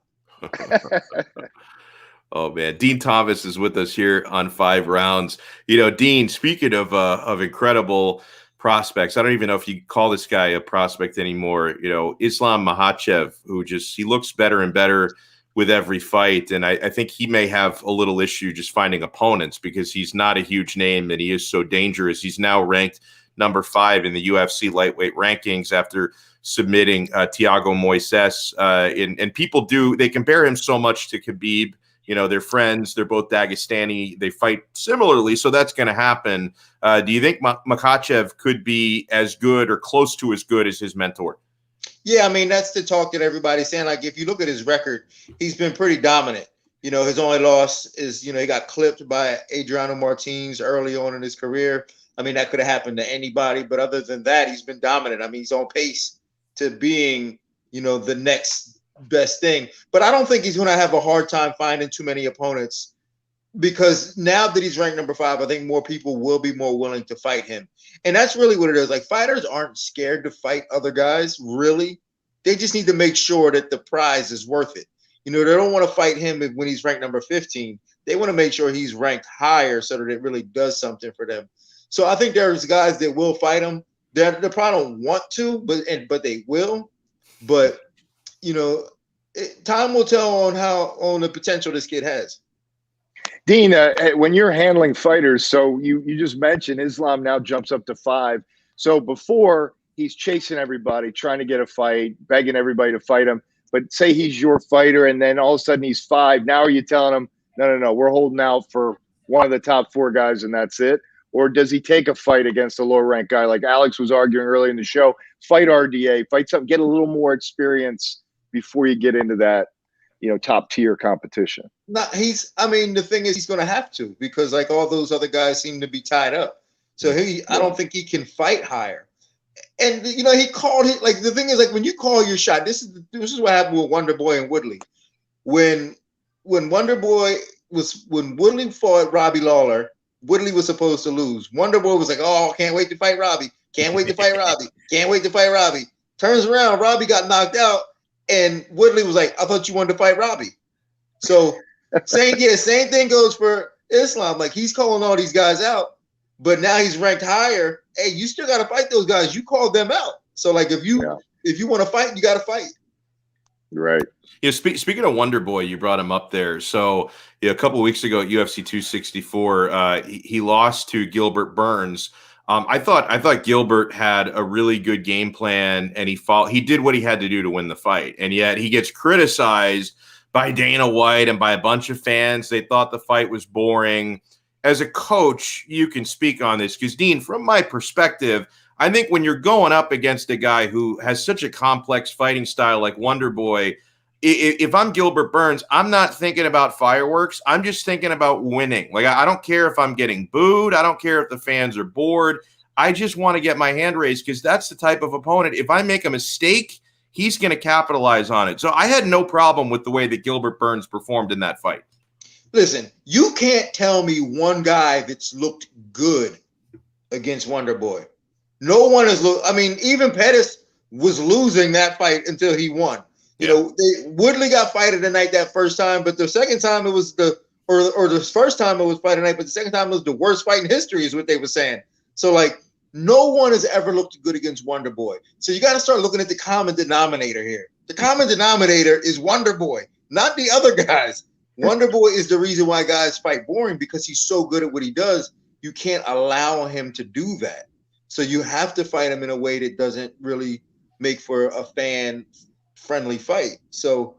Oh man, Dean Thomas is with us here on 5 Rounds. You know, Dean, speaking of incredible prospects, I don't even know if you call this guy a prospect anymore. You know, Islam Makhachev, who he looks better and better with every fight. And I think he may have a little issue just finding opponents because he's not a huge name and he is so dangerous. He's now ranked number 5 in the UFC lightweight rankings after submitting Thiago Moises. And people they compare him so much to Khabib. You know, they're friends. They're both Dagestani. They fight similarly, so that's going to happen. Do you think Makhachev could be as good or close to as good as his mentor? Yeah, I mean, that's the talk that everybody's saying. Like, if you look at his record, he's been pretty dominant. You know, his only loss is, you know, he got clipped by Adriano Martins early on in his career. I mean, that could have happened to anybody. But other than that, he's been dominant. I mean, he's on pace to being, you know, the next best thing. But I don't think he's going to have a hard time finding too many opponents, because now that he's ranked number 5, I think more people will be more willing to fight him. And that's really what it is. Like, fighters aren't scared to fight other guys, really. They just need to make sure that the prize is worth it. You know, they don't want to fight him when he's ranked number 15. They want to make sure he's ranked higher so that it really does something for them. So I think there's guys that will fight him. They probably don't want to, but they will. But you know, time will tell on the potential this kid has. Dean, when you're handling fighters, so you just mentioned Islam now jumps up to 5. So before, he's chasing everybody, trying to get a fight, begging everybody to fight him. But say he's your fighter, and then all of a sudden he's 5. Now are you telling him, no, we're holding out for one of the top 4 guys and that's it? Or does he take a fight against a lower-ranked guy like Alex was arguing earlier in the show? Fight RDA, fight something, get a little more experience before you get into that, you know, top tier competition. No, I mean, the thing is, he's going to have to, because like all those other guys seem to be tied up. So I don't think he can fight higher. And you know, he called it, like, the thing is, like, when you call your shot, this is what happened with Wonder Boy and Woodley. When Woodley fought Robbie Lawler, Woodley was supposed to lose. Wonder Boy was like, oh, can't wait to fight Robbie. Can't wait to fight Robbie. Can't wait to fight Robbie. Turns around, Robbie got knocked out. And Woodley was like, I thought you wanted to fight Robbie. So same thing goes for Islam. Like, he's calling all these guys out, but now he's ranked higher. Hey, you still got to fight those guys. You called them out. So like, if you want to fight, you got to fight. Right. Yeah, speaking of Wonder Boy, you brought him up there. So a couple of weeks ago at UFC 264, he lost to Gilbert Burns. I thought Gilbert had a really good game plan, and he did what he had to do to win the fight. And yet he gets criticized by Dana White and by a bunch of fans. They thought the fight was boring. As a coach, you can speak on this, because Dean, from my perspective, I think when you're going up against a guy who has such a complex fighting style like Wonder Boy, if I'm Gilbert Burns, I'm not thinking about fireworks. I'm just thinking about winning. Like, I don't care if I'm getting booed. I don't care if the fans are bored. I just want to get my hand raised, because that's the type of opponent. If I make a mistake, he's going to capitalize on it. So I had no problem with the way that Gilbert Burns performed in that fight. Listen, you can't tell me one guy that's looked good against Wonder Boy. No one has looked. I mean, even Pettis was losing that fight until he won. You know, Woodley got fight of the night that first time, but the second time it was the first time it was fight of the night, but the second time it was the worst fight in history, is what they were saying. So like, no one has ever looked good against Wonder Boy. So you got to start looking at the common denominator here. The common denominator is Wonder Boy, not the other guys. Wonder Boy is the reason why guys fight boring, because he's so good at what he does. you can't allow him to do that. So you have to fight him in a way that doesn't really make for a fan-friendly fight. So,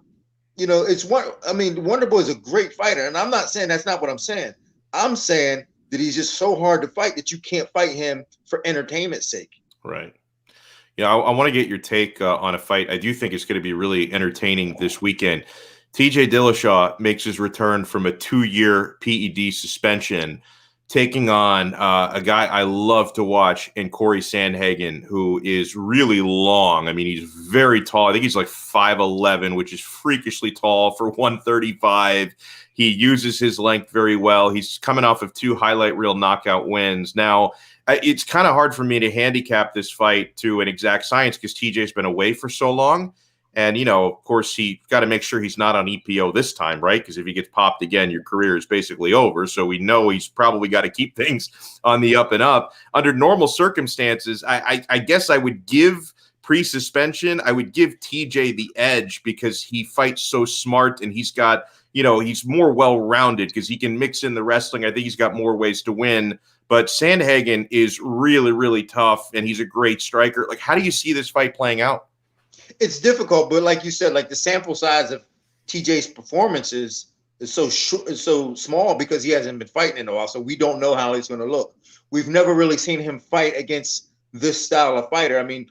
Wonder Boy is a great fighter, and I'm not saying that's not what I'm saying. I'm saying that he's just so hard to fight that you can't fight him for entertainment's sake. Right. Yeah, I want to get your take on a fight. I do think it's going to be really entertaining this weekend. TJ Dillashaw makes his return from a 2-year PED suspension, taking on a guy I love to watch in Corey Sandhagen, who is really long. I mean, he's very tall. I think he's like 5'11", which is freakishly tall for 135. He uses his length very well. He's coming off of 2 highlight reel knockout wins. Now, it's kind of hard for me to handicap this fight to an exact science because TJ's been away for so long. And, of course, he got to make sure he's not on EPO this time, right? Because if he gets popped again, your career is basically over. So we know he's probably got to keep things on the up and up. Under normal circumstances, I guess I would give pre-suspension, I would give TJ the edge because he fights so smart and he's got, he's more well-rounded because he can mix in the wrestling. I think he's got more ways to win. But Sandhagen is really, really tough, and he's a great striker. Like, how do you see this fight playing out? It's difficult, but like you said, like the sample size of TJ's performances is so small because he hasn't been fighting in a while, so we don't know how he's going to look. We've never really seen him fight against this style of fighter. I mean,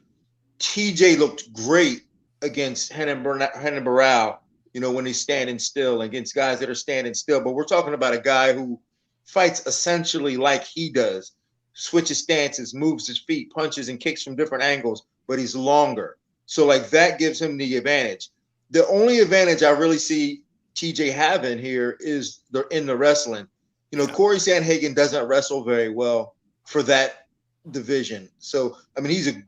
TJ looked great against Renan Barão, when he's standing still, against guys that are standing still. But we're talking about a guy who fights essentially like he does, switches stances, moves his feet, punches and kicks from different angles, but he's longer. So like that gives him the advantage. The only advantage I really see TJ having here is in the wrestling. Corey Sandhagen doesn't wrestle very well for that division. So, I mean, he's a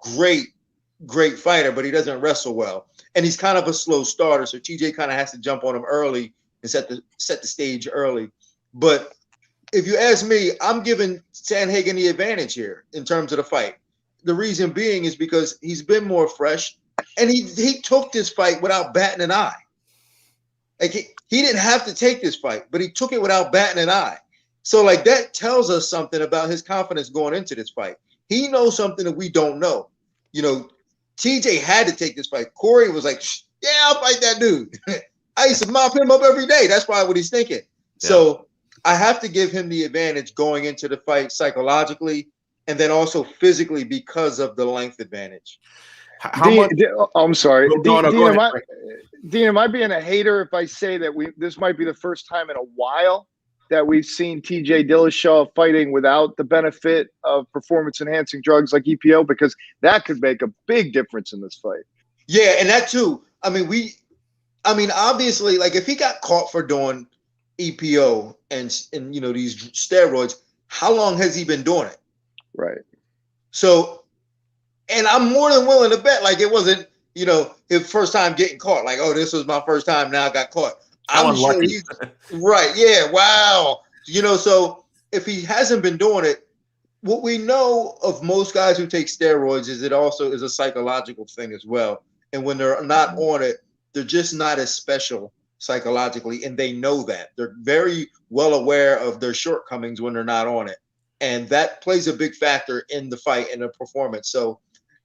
great fighter, but he doesn't wrestle well. And he's kind of a slow starter. So TJ kind of has to jump on him early and set the stage early. But if you ask me, I'm giving Sandhagen the advantage here in terms of the fight. The reason being is because he's been more fresh, and he took this fight without batting an eye. Like he didn't have to take this fight, but he took it without batting an eye. So like that tells us something about his confidence going into this fight. He knows something that we don't know. TJ had to take this fight. Corey was like, yeah, I'll fight that dude. I used to mop him up every day. That's probably what he's thinking. Yeah. So I have to give him the advantage going into the fight psychologically and then also physically because of the length advantage. I'm sorry. Dean, am I being a hater if I say that this might be the first time in a while that we've seen TJ Dillashaw fighting without the benefit of performance-enhancing drugs like EPO? Because that could make a big difference in this fight. Yeah, and that too. I mean, obviously, like if he got caught for doing EPO and these steroids, how long has he been doing it? Right. So, and I'm more than willing to bet like it wasn't, his first time getting caught. Like, oh, this was my first time. Now I got caught. I'm sure he's right. Yeah. Wow. So if he hasn't been doing it, what we know of most guys who take steroids is it also is a psychological thing as well. And when they're not on it, they're just not as special psychologically, and they know that. They're very well aware of their shortcomings when they're not on it, and that plays a big factor in the fight and the performance. So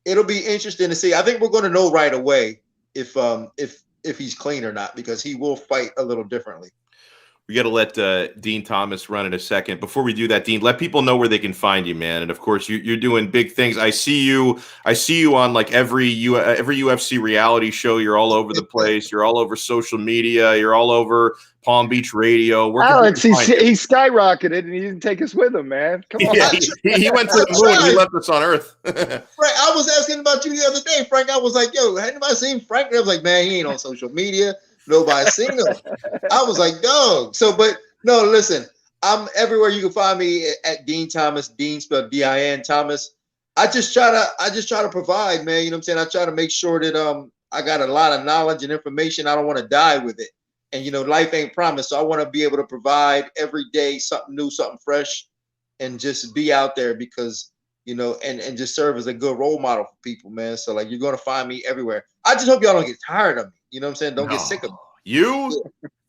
it'll be interesting to see. I think we're going to know right away if he's clean or not, because he will fight a little differently. We got to let Dean Thomas run in a second. Before we do that, Dean, let people know where they can find you, man. And of course, you're doing big things. I see you on like every UFC reality show. You're all over the place. You're all over social media. You're all over Palm Beach radio. Alex, he skyrocketed and he didn't take us with him, man. Come on. Yeah, he went to the moon. He left us on Earth. Frank, I was asking about you the other day, Frank. I was like, yo, had anybody seen Frank? And I was like, man, he ain't on social media. Nobody's seen him. I was like, dog. So, but no, listen, I'm everywhere. You can find me at Dean Thomas, Dean spelled D-I-N Thomas. I just try to provide, man. You know what I'm saying? I try to make sure that I got a lot of knowledge and information. I don't want to die with it. And life ain't promised. So I want to be able to provide every day something new, something fresh, and just be out there because, and just serve as a good role model for people, man. So like you're gonna find me everywhere. I just hope y'all don't get tired of me. You know what I'm saying? Don't get sick of me. You?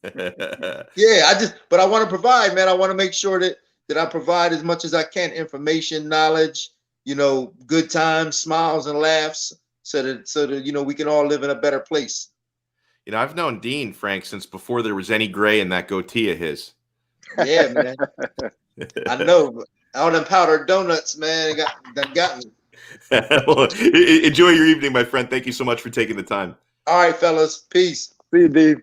Yeah, but I want to provide, man. I want to make sure that that I provide as much as I can, information, knowledge, good times, smiles, and laughs, so that we can all live in a better place. I've known Dean, Frank, since before there was any gray in that goatee of his. Yeah, man. I know. All them powdered donuts, man, got me. Well, enjoy your evening, my friend. Thank you so much for taking the time. All right, fellas. Peace. See you, Dave.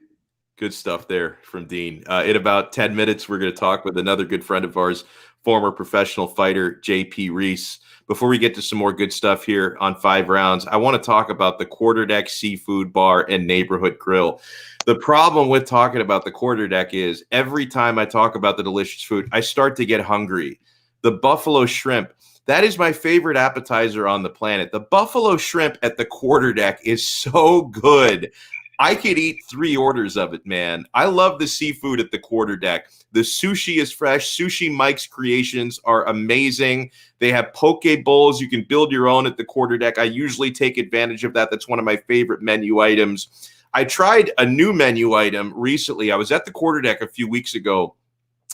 Good stuff there from Dean. In about 10 minutes, we're going to talk with another good friend of ours, former professional fighter, JP Reese. Before we get to some more good stuff here on 5 Rounds, I want to talk about the Quarterdeck Seafood Bar and Neighborhood Grill. The problem with talking about the Quarterdeck is every time I talk about the delicious food, I start to get hungry. The buffalo shrimp, that is my favorite appetizer on the planet. The buffalo shrimp at the Quarterdeck is so good. I could eat 3 orders of it, man. I love the seafood at the Quarterdeck. The sushi is fresh. Sushi Mike's creations are amazing. They have poke bowls. You can build your own at the Quarterdeck. I usually take advantage of that. That's one of my favorite menu items. I tried a new menu item recently. I was at the Quarterdeck a few weeks ago,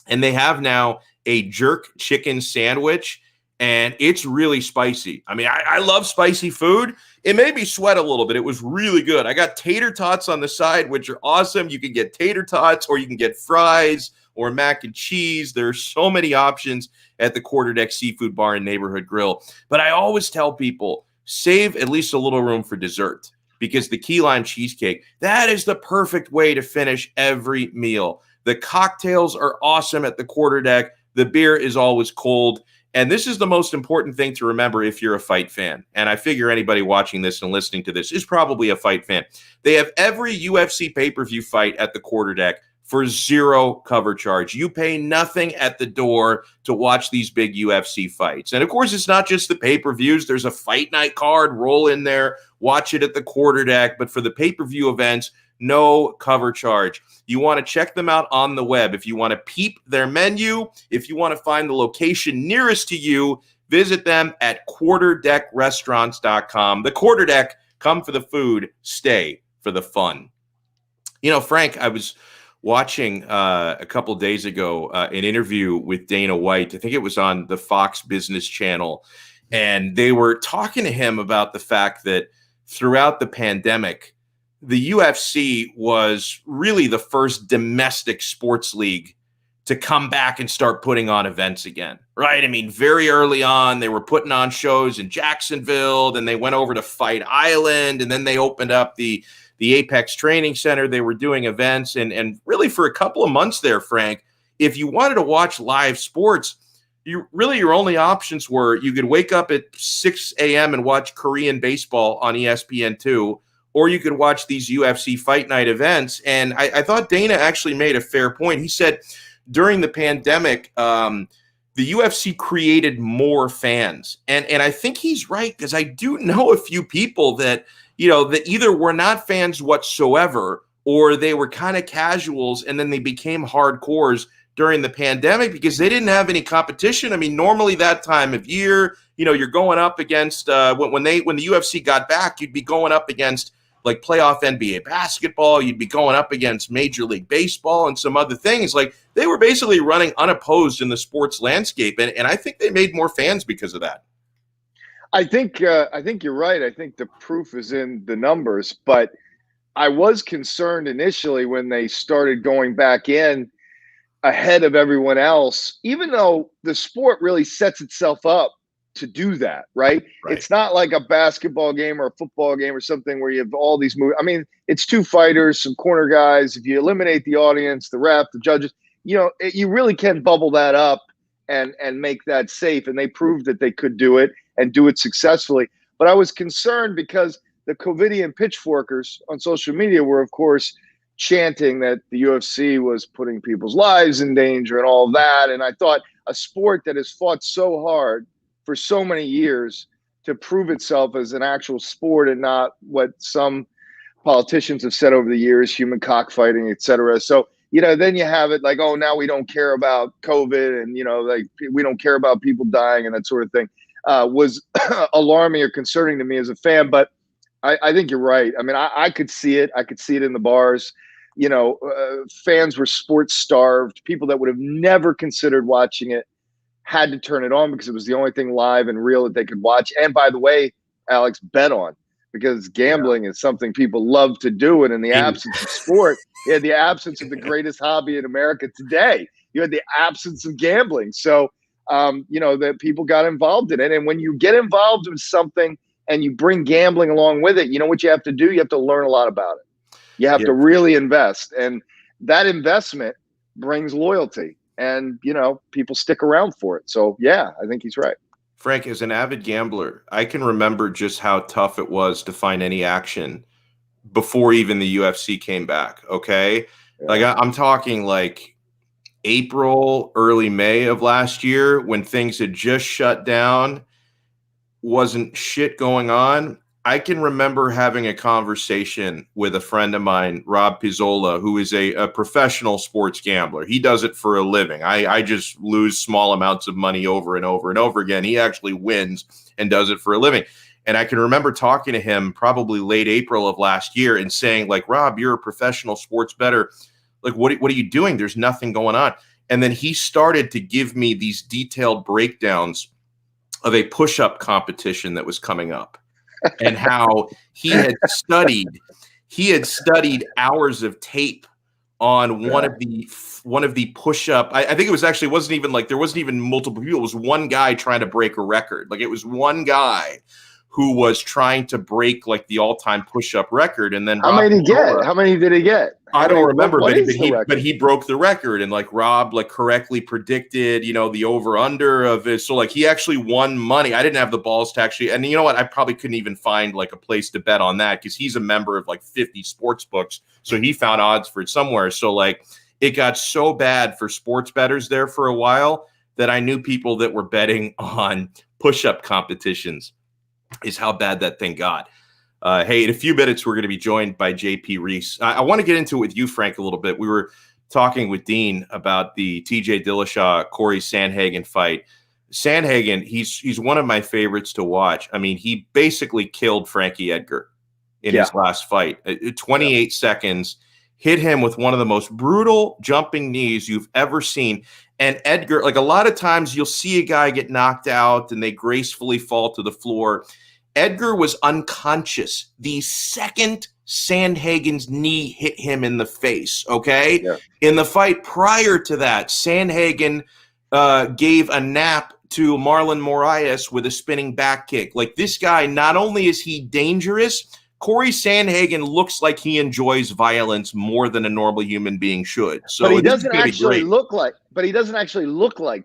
and they have now a jerk chicken sandwich, and it's really spicy. I mean, I love spicy food. It made me sweat a little bit. It was really good. I got tater tots on the side, which are awesome. You can get tater tots, or you can get fries or mac and cheese. There are so many options at the Quarterdeck Seafood Bar and Neighborhood Grill. But I always tell people, save at least a little room for dessert, because the key lime cheesecake, that is the perfect way to finish every meal. The cocktails are awesome at the Quarterdeck. The beer is always cold. And this is the most important thing to remember if you're a fight fan. And I figure anybody watching this and listening to this is probably a fight fan. They have every UFC pay-per-view fight at the Quarterdeck for 0 cover charge. You pay nothing at the door to watch these big UFC fights. And of course, it's not just the pay-per-views. There's a fight night card. Roll in there, watch it at the Quarterdeck. But for the pay-per-view events, no cover charge. You want to check them out on the web. If you want to peep their menu, if you want to find the location nearest to you, visit them at quarterdeckrestaurants.com. The Quarterdeck, come for the food, stay for the fun. Frank, I was watching a couple days ago an interview with Dana White. I think it was on the Fox Business Channel. And they were talking to him about the fact that throughout the pandemic, the UFC was really the first domestic sports league to come back and start putting on events again, right? I mean, very early on, they were putting on shows in Jacksonville, then they went over to Fight Island, and then they opened up the Apex Training Center. They were doing events, and really for a couple of months there, Frank, if you wanted to watch live sports, your only options were you could wake up at 6 a.m. and watch Korean baseball on ESPN2, or you could watch these UFC Fight Night events. And I thought Dana actually made a fair point. He said during the pandemic, the UFC created more fans. And I think he's right, because I do know a few people that, that either were not fans whatsoever, or they were kind of casuals, and then they became hardcores during the pandemic because they didn't have any competition. I mean, normally that time of year, you're going up against when the UFC got back, you'd be going up against like playoff NBA basketball. You'd be going up against Major League Baseball and some other things. Like, they were basically running unopposed in the sports landscape. And I think they made more fans because of that. I think you're right. I think the proof is in the numbers. But I was concerned initially when they started going back in ahead of everyone else, even though the sport really sets itself up to do that, right? It's not like a basketball game or a football game or something where you have all these moves. I mean, it's 2 fighters, some corner guys. If you eliminate the audience, the ref, the judges, you really can bubble that up and make that safe. And they proved that they could do it and do it successfully. But I was concerned because the COVIDian pitchforkers on social media were, of course, chanting that the UFC was putting people's lives in danger and all that. And I thought, a sport that has fought so hard for so many years to prove itself as an actual sport and not what some politicians have said over the years, human cockfighting, et cetera. So, then you have it like, oh, now we don't care about COVID and, like we don't care about people dying and that sort of thing, was alarming or concerning to me as a fan. But I think you're right. I mean, I could see it. I could see it in the bars. Fans were sports starved, people that would have never considered watching it had to turn it on because it was the only thing live and real that they could watch. And by the way, Alex, bet on, because gambling is something people love to do. And in the absence of sport, you had the absence of the greatest hobby in America today. You had the absence of gambling. So, that people got involved in it. And when you get involved with something and you bring gambling along with it, you know what you have to do? You have to learn a lot about it. You have to really invest. And that investment brings loyalty. And, people stick around for it. So, yeah, I think he's right. Frank, as an avid gambler, I can remember just how tough it was to find any action before even the UFC came back, okay? Yeah. Like, I'm talking like April, early May of last year, when things had just shut down, wasn't shit going on. I can remember having a conversation with a friend of mine, Rob Pizzola, who is a professional sports gambler. He does it for a living. I just lose small amounts of money over and over and over again. He actually wins and does it for a living. And I can remember talking to him probably late April of last year and saying, like, Rob, you're a professional sports bettor. Like, what are you doing? There's nothing going on. And then he started to give me these detailed breakdowns of a push-up competition that was coming up and how he had studied hours of tape on one of the push-up. I think it was actually, there wasn't even multiple people. It was one guy trying to break a record. Like, it was one guy who was trying to break like the all-time push-up record. And then how many did he get? I don't remember, but he broke the record, and like Rob correctly predicted, the over-under of it. So like he actually won money. I didn't have the balls to actually, and you know what? I probably couldn't even find like a place to bet on that because he's a member of like 50 sports books. So he found odds for it somewhere. So like it got so bad for sports bettors there for a while that I knew people that were betting on push-up competitions is how bad that thing got. Hey, in a few minutes, we're going to be joined by JP Reese. I want to get into it with you, Frank, a little bit. We were talking with Dean about the TJ Dillashaw, Corey Sandhagen fight. Sandhagen, he's one of my favorites to watch. I mean, he basically killed Frankie Edgar in his last fight. 28 seconds, hit him with one of the most brutal jumping knees you've ever seen. And Edgar, like a lot of times you'll see a guy get knocked out and they gracefully fall to the floor. Edgar was unconscious the second Sandhagen's knee hit him in the face, okay? Yeah. In the fight prior to that, Sandhagen gave a nap to Marlon Moraes with a spinning back kick. Like, this guy, not only is he dangerous, Corey Sandhagen looks like he enjoys violence more than a normal human being should. So but he doesn't actually look like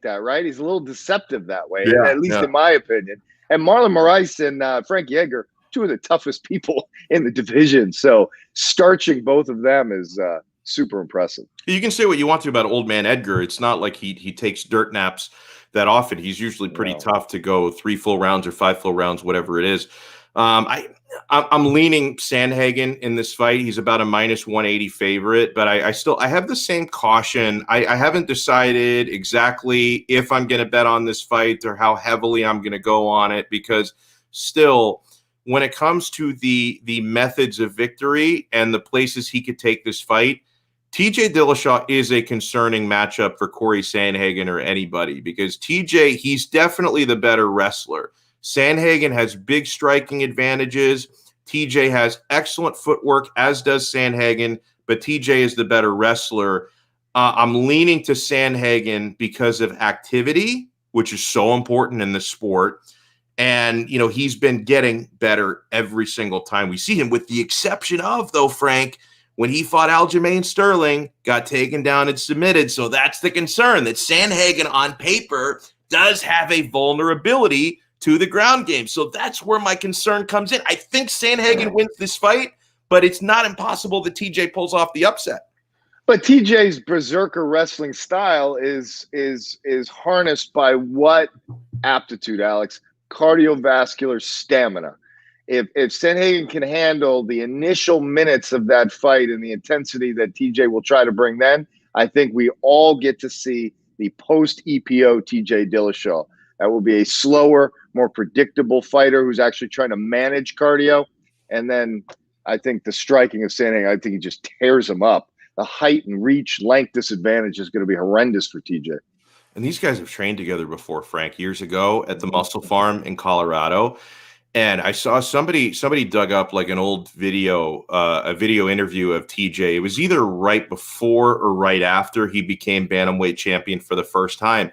that, right? He's a little deceptive that way, at least in my opinion. And Marlon Moraes and Frankie Edgar, two of the toughest people in the division. So starching both of them is super impressive. You can say what you want to about old man Edgar. It's not like he takes dirt naps that often. He's usually pretty tough to go 3 full rounds or 5 full rounds, whatever it is. I'm leaning Sandhagen in this fight. He's about a -180 favorite, but I have the same caution. I haven't decided exactly if I'm going to bet on this fight or how heavily I'm going to go on it, because still, when it comes to the methods of victory and the places he could take this fight, TJ Dillashaw is a concerning matchup for Corey Sandhagen or anybody, because TJ, he's definitely the better wrestler. Sandhagen has big striking advantages. TJ has excellent footwork, as does Sandhagen, but TJ is the better wrestler. I'm leaning to Sandhagen because of activity, which is so important in the sport. And, he's been getting better every single time we see him, with the exception of, though, Frank, when he fought Aljamain Sterling, got taken down and submitted. So that's the concern, that Sandhagen on paper does have a vulnerability to the ground game. So that's where my concern comes in. I think Sandhagen wins this fight, but it's not impossible that TJ pulls off the upset. But TJ's berserker wrestling style is harnessed by what aptitude, Alex? Cardiovascular stamina. If Sandhagen can handle the initial minutes of that fight and the intensity that TJ will try to bring, then I think we all get to see the post-EPO TJ Dillashaw. That will be a slower, more predictable fighter who's actually trying to manage cardio. And then I think the striking of Sandhagen, I think he just tears him up. The height and reach, length disadvantage is going to be horrendous for TJ. And these guys have trained together before, Frank, years ago at the Muscle Farm in Colorado. And I saw somebody dug up like an old video, a video interview of TJ. It was either right before or right after he became bantamweight champion for the first time.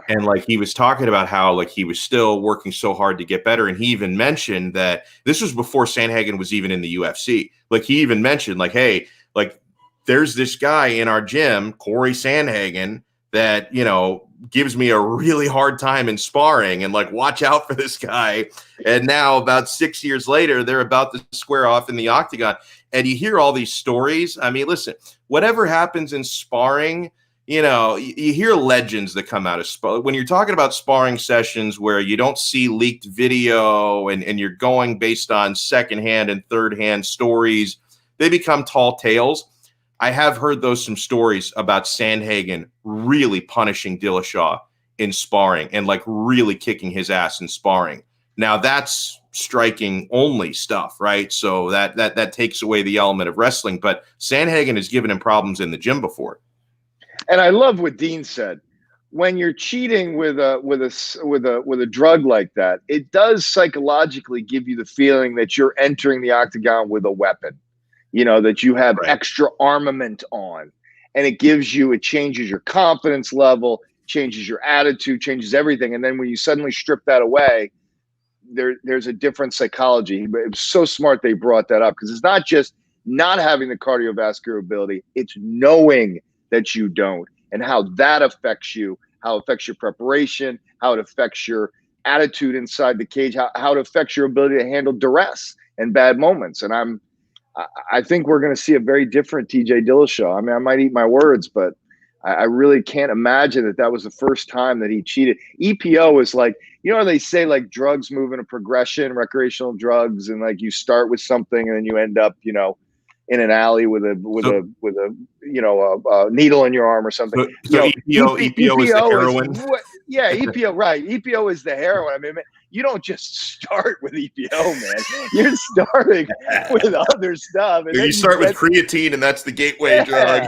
And like he was talking about how like he was still working so hard to get better. And he even mentioned that this was before Sandhagen was even in the UFC. Like he even mentioned like, hey, like there's this guy in our gym, Corey Sandhagen, that, you know, gives me a really hard time in sparring, and like, watch out for this guy. And now about 6 years later, they're about to square off in the octagon. And you hear all these stories. I mean, listen, whatever happens in sparring, you know, you hear legends that come out of sparring. When you're talking about sparring sessions where you don't see leaked video and you're going based on secondhand and third-hand stories, they become tall tales. I have heard some stories about Sandhagen really punishing Dillashaw in sparring and like really kicking his ass in sparring. Now that's striking only stuff, right? So that takes away the element of wrestling. But Sandhagen has given him problems in the gym before. And I love what Dean said. When you're cheating with a drug like that, it does psychologically give you the feeling that you're entering the octagon with a weapon. You know, that you have extra armament on, and it changes your confidence level, changes your attitude, changes everything. And then when you suddenly strip that away, there's a different psychology. But it was so smart they brought that up, because it's not just not having the cardiovascular ability, it's knowing that you don't, and how that affects you, how it affects your preparation, how it affects your attitude inside the cage, how it affects your ability to handle duress and bad moments. And I think we're going to see a very different TJ Dillashaw. I mean, I might eat my words, but I really can't imagine that was the first time that he cheated. EPO is like, you know, they say like drugs move in a progression, recreational drugs, and like you start with something and then you end up, you know, in an alley with a needle in your arm or something. So EPO is the heroin. EPO, right? EPO is the heroin. I mean, you don't just start with EPO, man. You're starting with other stuff. And you start with creatine, and that's the gateway drug.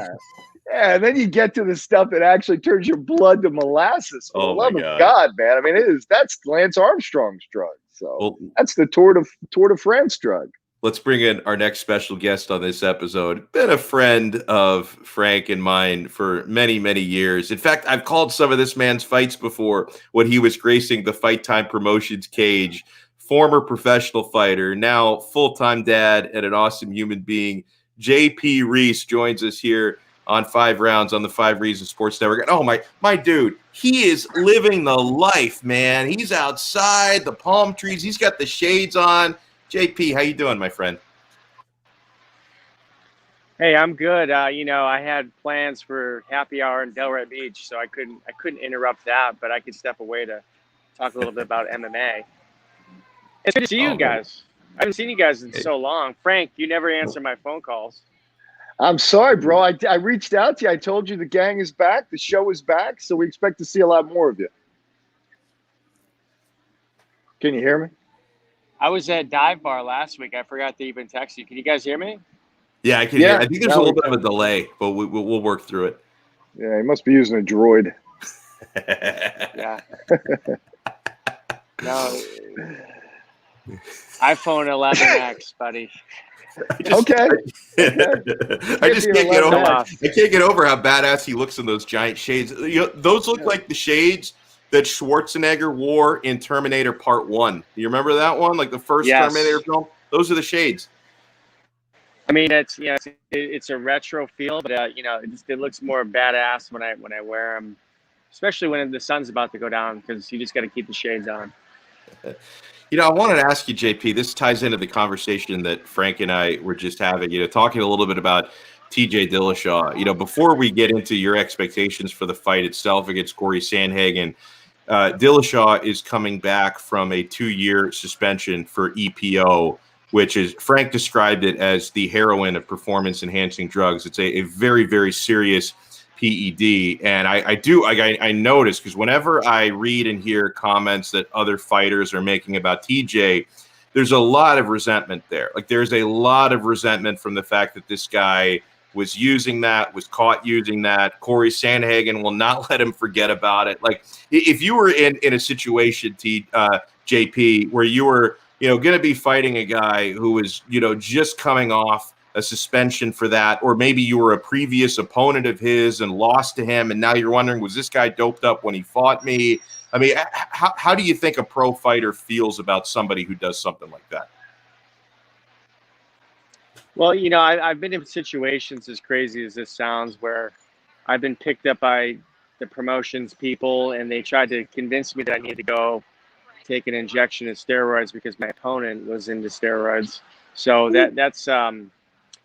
Yeah, and then you get to the stuff that actually turns your blood to molasses. For the love of God, man. I mean, that's Lance Armstrong's drug. So that's the Tour de France drug. Let's bring in our next special guest on this episode. Been a friend of Frank and mine for many, many years. In fact, I've called some of this man's fights before when he was gracing the Fight Time Promotions cage. Former professional fighter, now full-time dad and an awesome human being. JP Reese joins us here on 5 Rounds on the 5 Reasons Sports Network. And oh, my dude, he is living the life, man. He's outside, the palm trees. He's got the shades on. JP, how you doing, my friend? Hey, I'm good. I had plans for happy hour in Delray Beach, so I couldn't interrupt that, but I could step away to talk a little bit about MMA. It's good to see you guys. I haven't seen you guys in so long. Frank, you never answer my phone calls. I'm sorry, bro. I reached out to you. I told you the gang is back. The show is back, so we expect to see a lot more of you. Can you hear me? I was at Dive Bar last week. I forgot to even text you. Can you guys hear me? Yeah, I can hear. I think there's a little bit of a delay, but we'll work through it. Yeah, he must be using a droid. Yeah. No. iPhone 11X, buddy. I just can't get over. I can't get over how badass he looks in those giant shades. Those look like the shades that Schwarzenegger wore in Terminator Part 1. Do you remember that one? Like the first Terminator film? Those are the shades. I mean, it's a retro feel, but it looks more badass when I wear them, especially when the sun's about to go down, because you just got to keep the shades on. I wanted to ask you, JP, this ties into the conversation that Frank and I were just having, talking a little bit about TJ Dillashaw. Before we get into your expectations for the fight itself against Corey Sandhagen, Dillashaw is coming back from a 2-year suspension for EPO, which is, Frank described it as the heroin of performance-enhancing drugs. It's a very, very serious PED. And I notice, because whenever I read and hear comments that other fighters are making about TJ, there's a lot of resentment there. Like, there's a lot of resentment from the fact that this guy was using that, was caught using that. Corey Sandhagen will not let him forget about it. Like, if you were in a situation, JP, where you were, going to be fighting a guy who was, just coming off a suspension for that, or maybe you were a previous opponent of his and lost to him, and now you're wondering, was this guy doped up when he fought me? I mean, how do you think a pro fighter feels about somebody who does something like that? Well, I've been in situations, as crazy as this sounds, where I've been picked up by the promotions people, and they tried to convince me that I need to go take an injection of steroids because my opponent was into steroids. So that's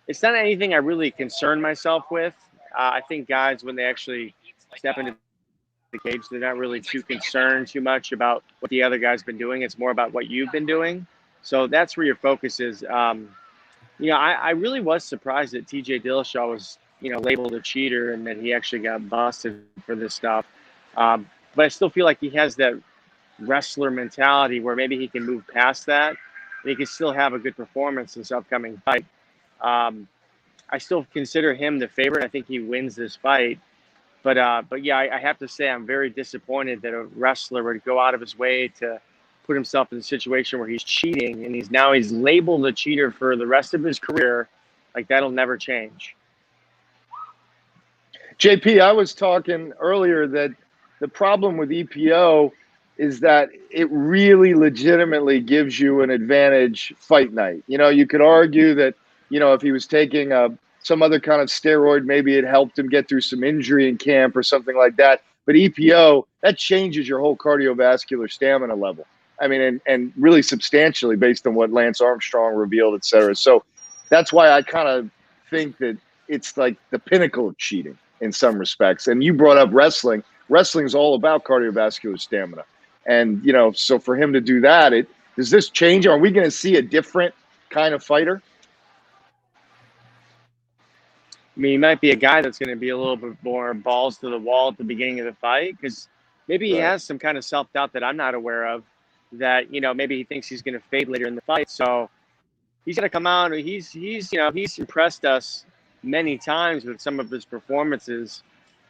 it's not anything I really concern myself with. I think guys, when they actually step into the cage, they're not really too concerned too much about what the other guy's been doing. It's more about what you've been doing. So that's where your focus is. I really was surprised that TJ Dillashaw was, labeled a cheater and that he actually got busted for this stuff. But I still feel like he has that wrestler mentality where maybe he can move past that and he can still have a good performance in this upcoming fight. I still consider him the favorite. I think he wins this fight. But yeah, I have to say I'm very disappointed that a wrestler would go out of his way to put himself in a situation where he's cheating and he's labeled a cheater for the rest of his career. Like, that'll never change. JP, I was talking earlier that the problem with EPO is that it really legitimately gives you an advantage fight night. You could argue that, if he was taking some other kind of steroid, maybe it helped him get through some injury in camp or something like that. But EPO, that changes your whole cardiovascular stamina level. I mean, and really substantially based on what Lance Armstrong revealed, et cetera. So that's why I kind of think that it's like the pinnacle of cheating in some respects. And you brought up wrestling. Wrestling is all about cardiovascular stamina. And, so for him to do that, does this change? Are we going to see a different kind of fighter? I mean, he might be a guy that's going to be a little bit more balls to the wall at the beginning of the fight because maybe he has some kind of self-doubt that I'm not aware of, that, maybe he thinks he's going to fade later in the fight. So he's going to come out. He's impressed us many times with some of his performances.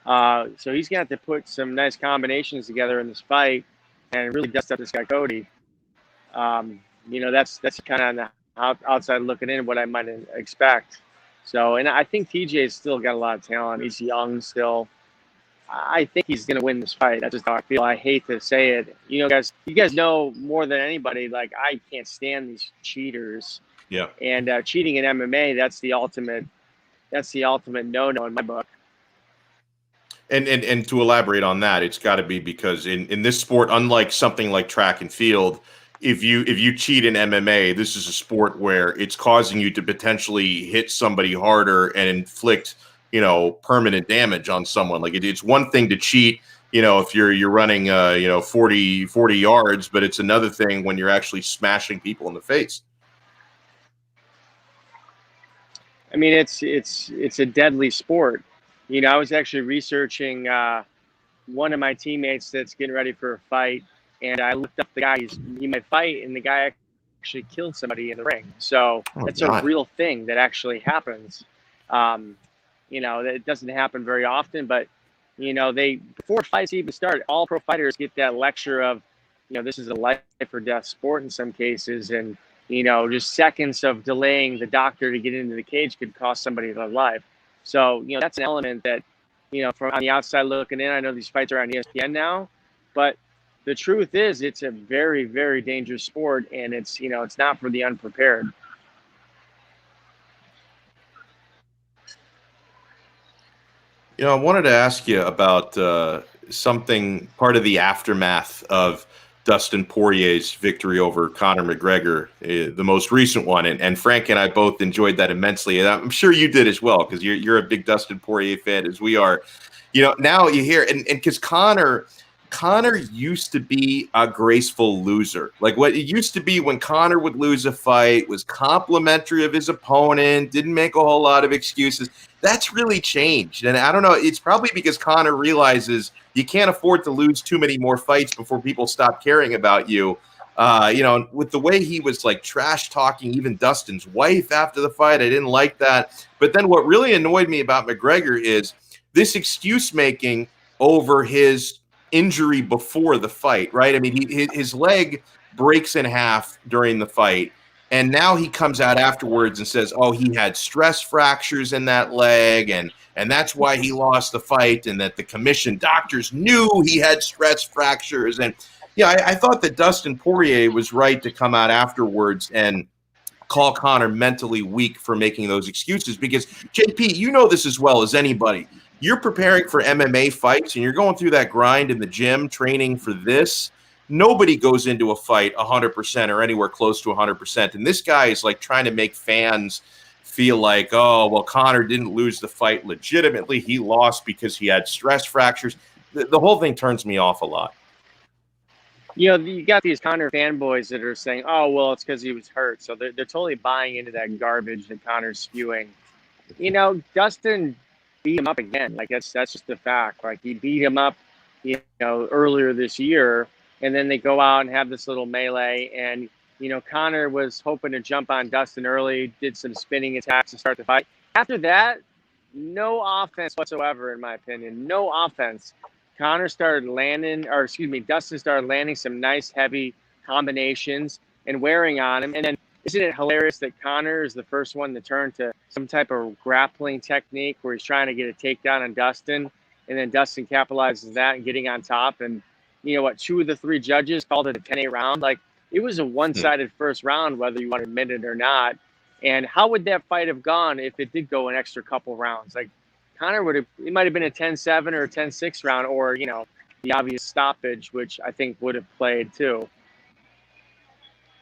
So he's going to have to put some nice combinations together in this fight and really dust up this guy, Cody. That's kind of on the outside looking in what I might expect. So, and I think TJ's still got a lot of talent. He's young still. I think he's going to win this fight. That's just how I feel. I hate to say it. You guys know more than anybody, like, I can't stand these cheaters. Yeah. And cheating in MMA, that's the ultimate no-no in my book. And to elaborate on that, it's got to be because in this sport, unlike something like track and field, if you cheat in MMA, this is a sport where it's causing you to potentially hit somebody harder and inflict, permanent damage on someone. Like, it's one thing to cheat, if you're running 40 yards, but it's another thing when you're actually smashing people in the face. I mean, it's a deadly sport. I was actually researching one of my teammates that's getting ready for a fight, and I looked up the guy he might fight, and the guy actually killed somebody in the ring. So it's a real thing that actually happens. That doesn't happen very often, but before fights even start, all pro fighters get that lecture of, this is a life or death sport in some cases, and just seconds of delaying the doctor to get into the cage could cost somebody their life. So, that's an element that, from on the outside looking in, I know these fights are on ESPN now, but the truth is it's a very, very dangerous sport, and it's not for the unprepared. I wanted to ask you about something, part of the aftermath of Dustin Poirier's victory over Conor McGregor, the most recent one. And Frank and I both enjoyed that immensely. And I'm sure you did as well, because you're a big Dustin Poirier fan, as we are. Now you hear, and because Conor used to be a graceful loser. Like, what it used to be when Conor would lose a fight was complimentary of his opponent, didn't make a whole lot of excuses. That's really changed. And I don't know, it's probably because Conor realizes you can't afford to lose too many more fights before people stop caring about you. With the way he was like trash talking even Dustin's wife after the fight, I didn't like that. But then what really annoyed me about McGregor is this excuse making over his injury before the fight, right? I mean, his leg breaks in half during the fight, and now he comes out afterwards and says, "Oh, he had stress fractures in that leg, and that's why he lost the fight, and that the commission doctors knew he had stress fractures." And yeah, I thought that Dustin Poirier was right to come out afterwards and call Conor mentally weak for making those excuses, because JP, you know this as well as anybody. You're preparing for MMA fights and you're going through that grind in the gym training for this. Nobody goes into a fight 100% or anywhere close to 100%. And this guy is like trying to make fans feel like, oh, well, Conor didn't lose the fight legitimately. He lost because he had stress fractures. The whole thing turns me off a lot. You got these Conor fanboys that are saying, oh, well, it's because he was hurt. So they're totally buying into that garbage that Conor's spewing. Dustin beat him up again. Like that's just the fact. Like he beat him up, earlier this year, and then they go out and have this little melee. And Conor was hoping to jump on Dustin early, did some spinning attacks to start the fight. After that, no offense whatsoever, in my opinion. No offense. Dustin started landing some nice heavy combinations and wearing on him. And then isn't it hilarious that Conor is the first one to turn to some type of grappling technique where he's trying to get a takedown on Dustin, and then Dustin capitalizes that and getting on top. And two of the three judges called it a 10-8 round. Like, it was a one-sided first round, whether you want to admit it or not. And how would that fight have gone if it did go an extra couple rounds? Like, Conor it might have been a 10-7 or a 10-6 round, or, the obvious stoppage, which I think would have played too.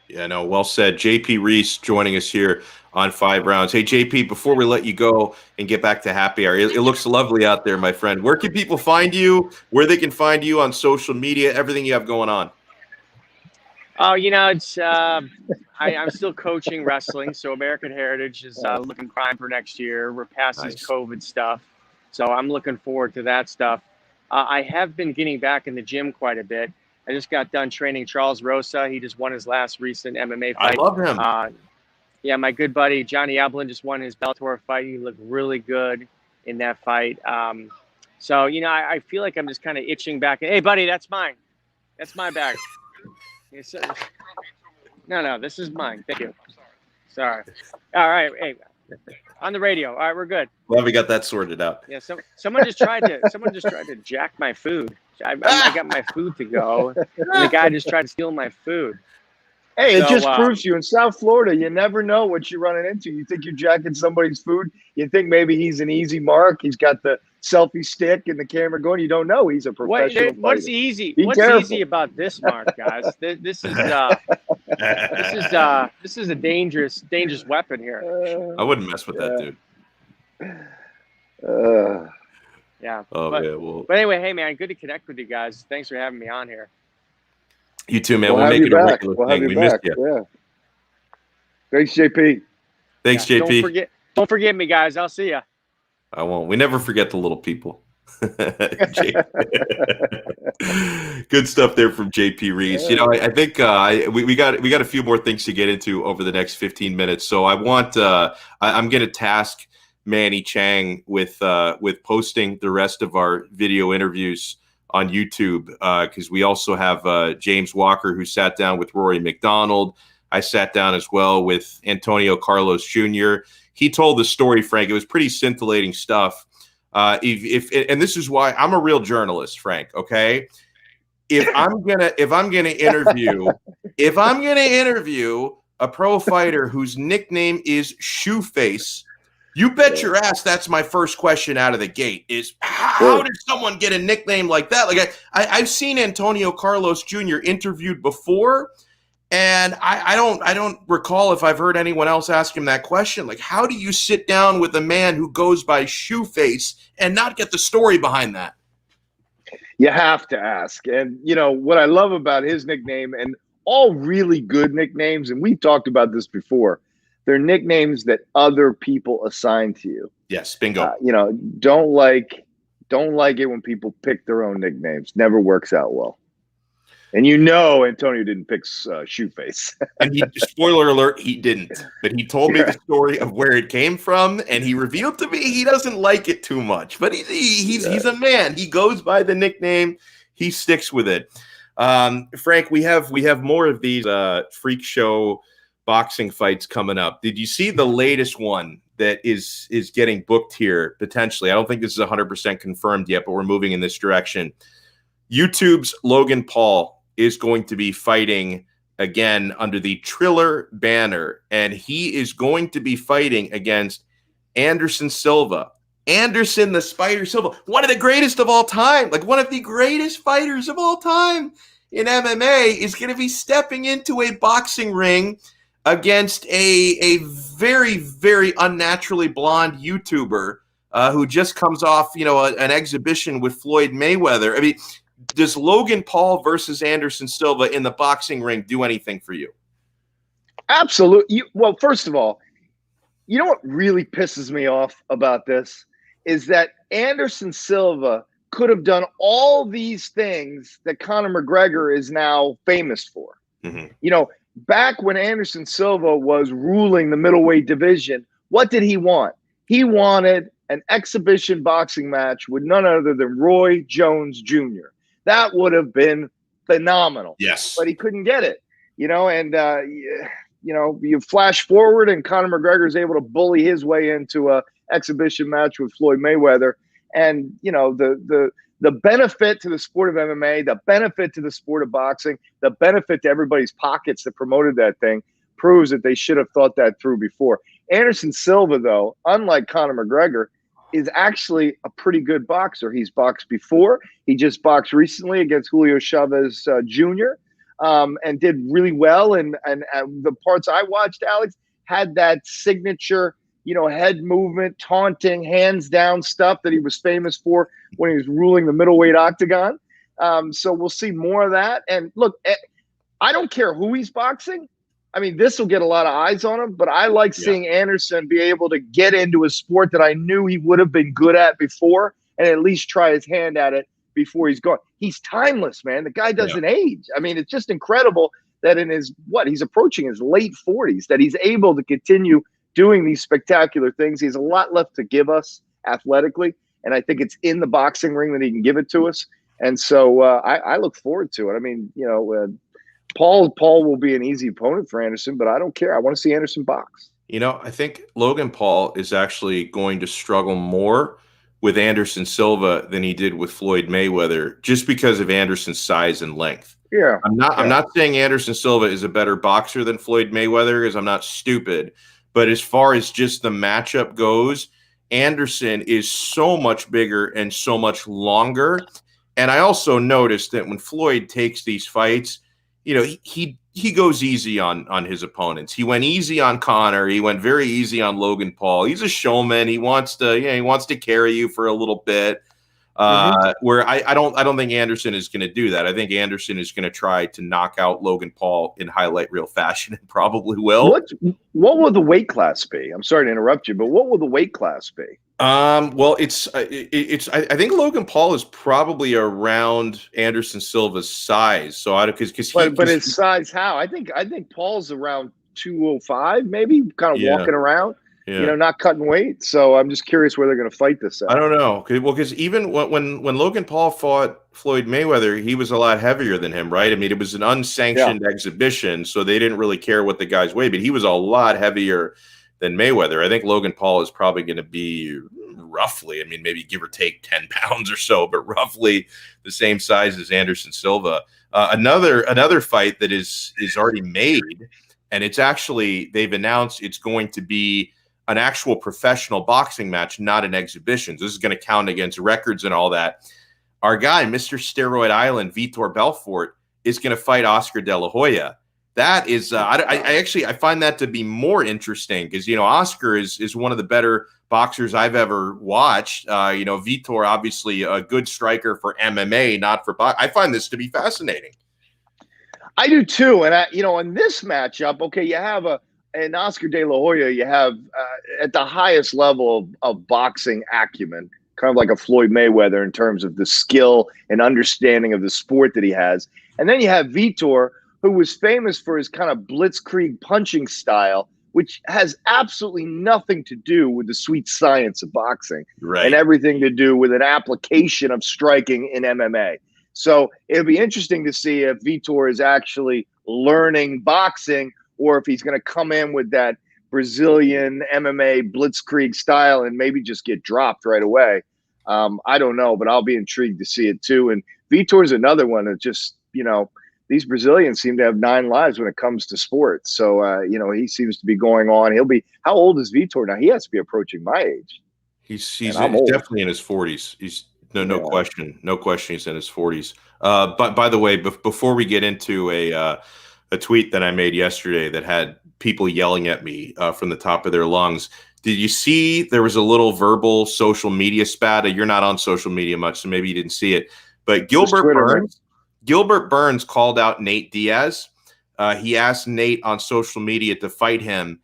Yeah, no, well said. JP Reese joining us here on 5 Rounds. Hey, JP, before we let you go and get back to happy hour, it looks lovely out there, my friend. Where can people find you? Where they can find you on social media? Everything you have going on? Oh, it's I'm still coaching wrestling, so American Heritage is looking prime for next year. We're past this COVID stuff, so I'm looking forward to that stuff. I have been getting back in the gym quite a bit. I just got done training Charles Rosa. He just won his last recent MMA fight. I love him. Yeah, my good buddy Johnny Eblin just won his Bellator fight. He looked really good in that fight. So, I feel like I'm just kind of itching back. Hey, buddy, that's mine. That's my bag. No, this is mine. Thank you. Sorry. All right. Hey, on the radio. All right, we're good. Well, we got that sorted out. Yeah. Someone just tried to jack my food. I got my food to go, and the guy just tried to steal my food. Hey, it just proves you in South Florida, you never know what you're running into. You think you're jacking somebody's food. You think maybe he's an easy mark. He's got the selfie stick and the camera going. You don't know he's a professional. What's easy? What's easy about this, Mark, guys? This is a dangerous weapon here. I wouldn't mess with that dude. Yeah. Oh, but anyway, hey man, good to connect with you guys. Thanks for having me on here. You too, man. We'll make it a regular thing. We missed you. Yeah. Thanks, JP. Thanks, JP. Don't forget me, guys. I'll see you. I won't. We never forget the little people. Good stuff there from JP Reese. I think we got a few more things to get into over the next 15 minutes. So I'm going to task Manny Chang with posting the rest of our video interviews on YouTube, because we also have James Walker, who sat down with Rory MacDonald. I sat down as well with Antonio Carlos Jr. He told the story, Frank. It was pretty scintillating stuff. And this is why I'm a real journalist, Frank. Okay, if I'm gonna interview a pro fighter whose nickname is Shoeface, you bet your ass that's my first question out of the gate is, how did someone get a nickname like that? Like I've seen Antonio Carlos Jr. interviewed before, and I don't recall if I've heard anyone else ask him that question. Like, how do you sit down with a man who goes by Shoeface and not get the story behind that? You have to ask. And, what I love about his nickname, and all really good nicknames, and we've talked about this before, they're nicknames that other people assign to you. Yes, bingo. Don't like it when people pick their own nicknames. Never works out well. And you know Antonio didn't pick Shoeface. And spoiler alert, he didn't. But he told me the story of where it came from, and he revealed to me he doesn't like it too much. But he's a man. He goes by the nickname. He sticks with it. Frank, we have more of these freak show boxing fights coming up. Did you see the latest one that is getting booked here potentially? I don't think this is 100% confirmed yet, but we're moving in this direction. YouTube's Logan Paul is going to be fighting again under the Triller banner, and he is going to be fighting against Anderson Silva. Anderson the Spider Silva, one of the greatest of all time, like one of the greatest fighters of all time in MMA, is going to be stepping into a boxing ring against a very, very unnaturally blonde YouTuber who just comes off, an exhibition with Floyd Mayweather. I mean, does Logan Paul versus Anderson Silva in the boxing ring do anything for you? Absolutely. Well, first of all, you know what really pisses me off about this is that Anderson Silva could have done all these things that Conor McGregor is now famous for. Mm-hmm. Back when Anderson Silva was ruling the middleweight division, what did he want? He wanted an exhibition boxing match with none other than Roy Jones Jr. That would have been phenomenal. Yes. But he couldn't get it, you flash forward and Conor McGregor is able to bully his way into a exhibition match with Floyd Mayweather. And, the benefit to the sport of MMA, the benefit to the sport of boxing, the benefit to everybody's pockets that promoted that thing proves that they should have thought that through before. Anderson Silva, though, unlike Conor McGregor, is actually a pretty good boxer. He's boxed before. He just boxed recently against Julio Chavez Jr. And did really well. And the parts I watched, Alex, had that signature, head movement, taunting, hands down stuff that he was famous for when he was ruling the middleweight octagon. So we'll see more of that. And look, I don't care who he's boxing. I mean, this will get a lot of eyes on him, but I like seeing Anderson be able to get into a sport that I knew he would have been good at before and at least try his hand at it before he's gone. He's timeless, man. The guy doesn't age. I mean, it's just incredible that in he's approaching his late 40s, that he's able to continue doing these spectacular things. He has a lot left to give us athletically, and I think it's in the boxing ring that he can give it to us. And so I look forward to it. I mean, Paul will be an easy opponent for Anderson, but I don't care. I want to see Anderson box. I think Logan Paul is actually going to struggle more with Anderson Silva than he did with Floyd Mayweather, just because of Anderson's size and length. Yeah. I'm not saying Anderson Silva is a better boxer than Floyd Mayweather, because I'm not stupid. But as far as just the matchup goes, Anderson is so much bigger and so much longer. And I also noticed that when Floyd takes these fights, he goes easy on his opponents. He went easy on Conor. He went very easy on Logan Paul. He's a showman. He wants to carry you for a little bit. Where I don't think Anderson is going to do that. I think Anderson is going to try to knock out Logan Paul in highlight reel fashion, and probably will. What will the weight class be? I'm sorry to interrupt you, but what will the weight class be? Well, I think Logan Paul is probably around Anderson Silva's size. So but his size, how? I think Paul's around 205, maybe, kind of walking around. Yeah. Not cutting weight. So I'm just curious where they're going to fight this at. I don't know. Because even when Logan Paul fought Floyd Mayweather, he was a lot heavier than him, right? I mean, it was an unsanctioned exhibition, so they didn't really care what the guys weighed, but he was a lot heavier than Mayweather. I think Logan Paul is probably going to be roughly, maybe give or take 10 pounds or so, but roughly the same size as Anderson Silva. Another fight that is already made, and it's actually, they've announced it's going to be an actual professional boxing match, not an exhibition. This is going to count against records and all that. Our guy, Mr. Steroid Island, Vitor Belfort, is going to fight Oscar De La Hoya. That is, I find that to be more interesting because, Oscar is one of the better boxers I've ever watched. Vitor, obviously a good striker for MMA, not for boxing. I find this to be fascinating. I do too. And, in this matchup, okay, you have an Oscar De La Hoya, you have at the highest level of boxing acumen kind of like a Floyd Mayweather in terms of the skill and understanding of the sport that he has. And then you have Vitor, who was famous for his kind of blitzkrieg punching style, which has absolutely nothing to do with the sweet science of boxing, and everything to do with an application of striking in MMA. So it'll be interesting to see if Vitor is actually learning boxing or if he's going to come in with that Brazilian MMA blitzkrieg style and maybe just get dropped right away. I don't know, but I'll be intrigued to see it too. And Vitor's another one that just, these Brazilians seem to have 9 lives when it comes to sports. So, he seems to be going on. How old is Vitor now? He has to be approaching my age. He's definitely in his 40s. He's no question. No question he's in his 40s. But by the way, before we get into a tweet that I made yesterday that had people yelling at me from the top of their lungs, did you see there was a little verbal social media spat? You're not on social media much, so maybe you didn't see it. But Gilbert Burns called out Nate Diaz. He asked Nate on social media to fight him.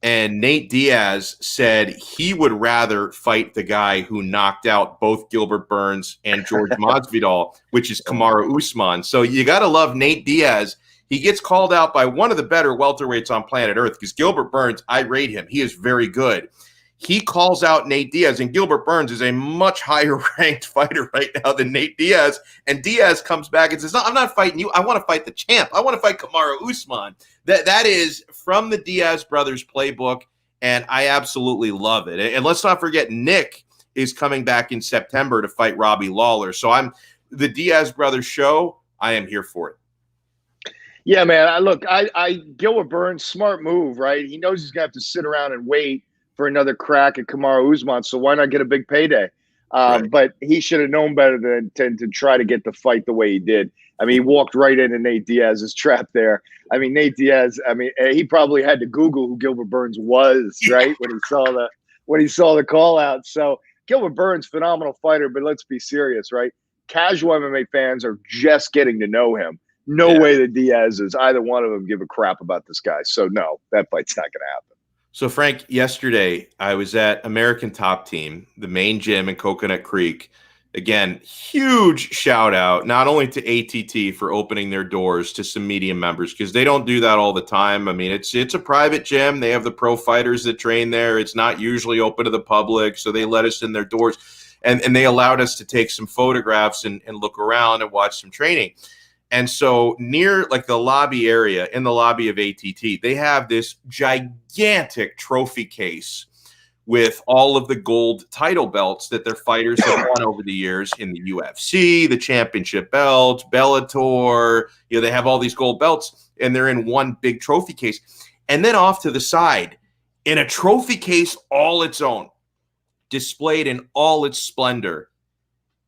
And Nate Diaz said he would rather fight the guy who knocked out both Gilbert Burns and George Masvidal, which is Kamaru Usman. So you got to love Nate Diaz. He gets called out by one of the better welterweights on planet Earth because Gilbert Burns, I rate him. He is very good. He calls out Nate Diaz, and Gilbert Burns is a much higher ranked fighter right now than Nate Diaz. And Diaz comes back and says, "No, I'm not fighting you. I want to fight the champ. I want to fight Kamaru Usman." That is from the Diaz brothers playbook, and I absolutely love it. And let's not forget, Nick is coming back in September to fight Robbie Lawler. So the Diaz brothers show. I am here for it. Yeah, man. Gilbert Burns, smart move, right? He knows he's gonna have to sit around and wait for another crack at Kamaru Usman, so why not get a big payday? But he should have known better than to try to get the fight the way he did. I mean, he walked right into Nate Diaz's trap there. I mean, Nate Diaz, he probably had to Google who Gilbert Burns was, right, when he saw the call out. So Gilbert Burns, phenomenal fighter, but let's be serious, right? Casual MMA fans are just getting to know him. No way the Diaz's, either one of them, give a crap about this guy. So no, that fight's not going to happen. So, Frank, yesterday I was at American Top Team, the main gym in Coconut Creek. Again, huge shout out, not only to ATT for opening their doors to some media members, because they don't do that all the time. I mean, it's a private gym. They have the pro fighters that train there. It's not usually open to the public, so they let us in their doors. And they allowed us to take some photographs and look around and watch some training. And so near like the lobby area, in the lobby of ATT, they have this gigantic trophy case with all of the gold title belts that their fighters have won over the years in the UFC, the championship belt, Bellator. They have all these gold belts, and they're in one big trophy case. And then off to the side, in a trophy case all its own, displayed in all its splendor,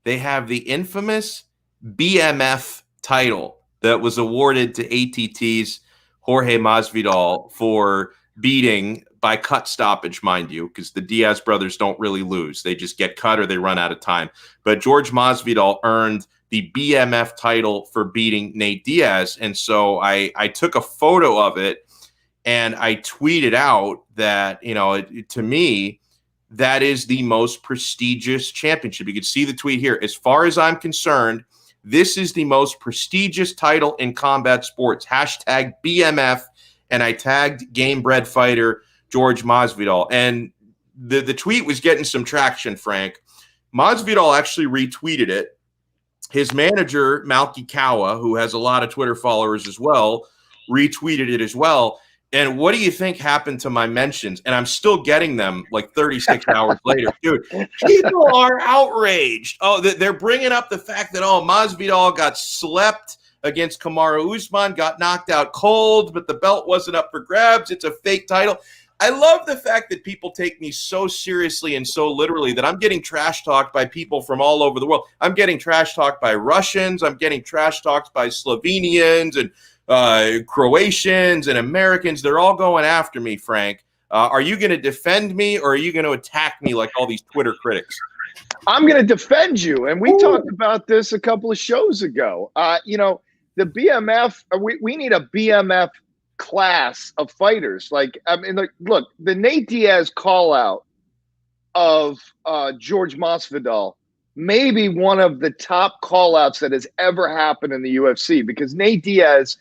they have the infamous BMF title that was awarded to ATT's Jorge Masvidal for beating by cut stoppage, mind you, because the Diaz brothers don't really lose. They just get cut or they run out of time. But George Masvidal earned the BMF title for beating Nate Diaz. And so I took a photo of it and I tweeted out that, to me, that is the most prestigious championship. You can see the tweet here. As far as I'm concerned, this is the most prestigious title in combat sports. Hashtag BMF. And I tagged game bred fighter George Masvidal. And the tweet was getting some traction, Frank. Masvidal actually retweeted it. His manager, Malky Kawa, who has a lot of Twitter followers as well, retweeted it as well. And what do you think happened to my mentions? And I'm still getting them like 36 hours later. Dude, people are outraged. Oh, they're bringing up the fact that, Masvidal got slept against Kamaru Usman, got knocked out cold, but the belt wasn't up for grabs. It's a fake title. I love the fact that people take me so seriously and so literally that I'm getting trash talked by people from all over the world. I'm getting trash talked by Russians. I'm getting trash talked by Slovenians and Croatians and Americans. They're all going after me, Frank. Are you going to defend me or are you going to attack me like all these Twitter critics? I'm going to defend you. And we talked about this a couple of shows ago. The BMF, we need a BMF class of fighters. Look, the Nate Diaz call out of George Masvidal, maybe one of the top call-outs that has ever happened in the UFC, because Nate Diaz,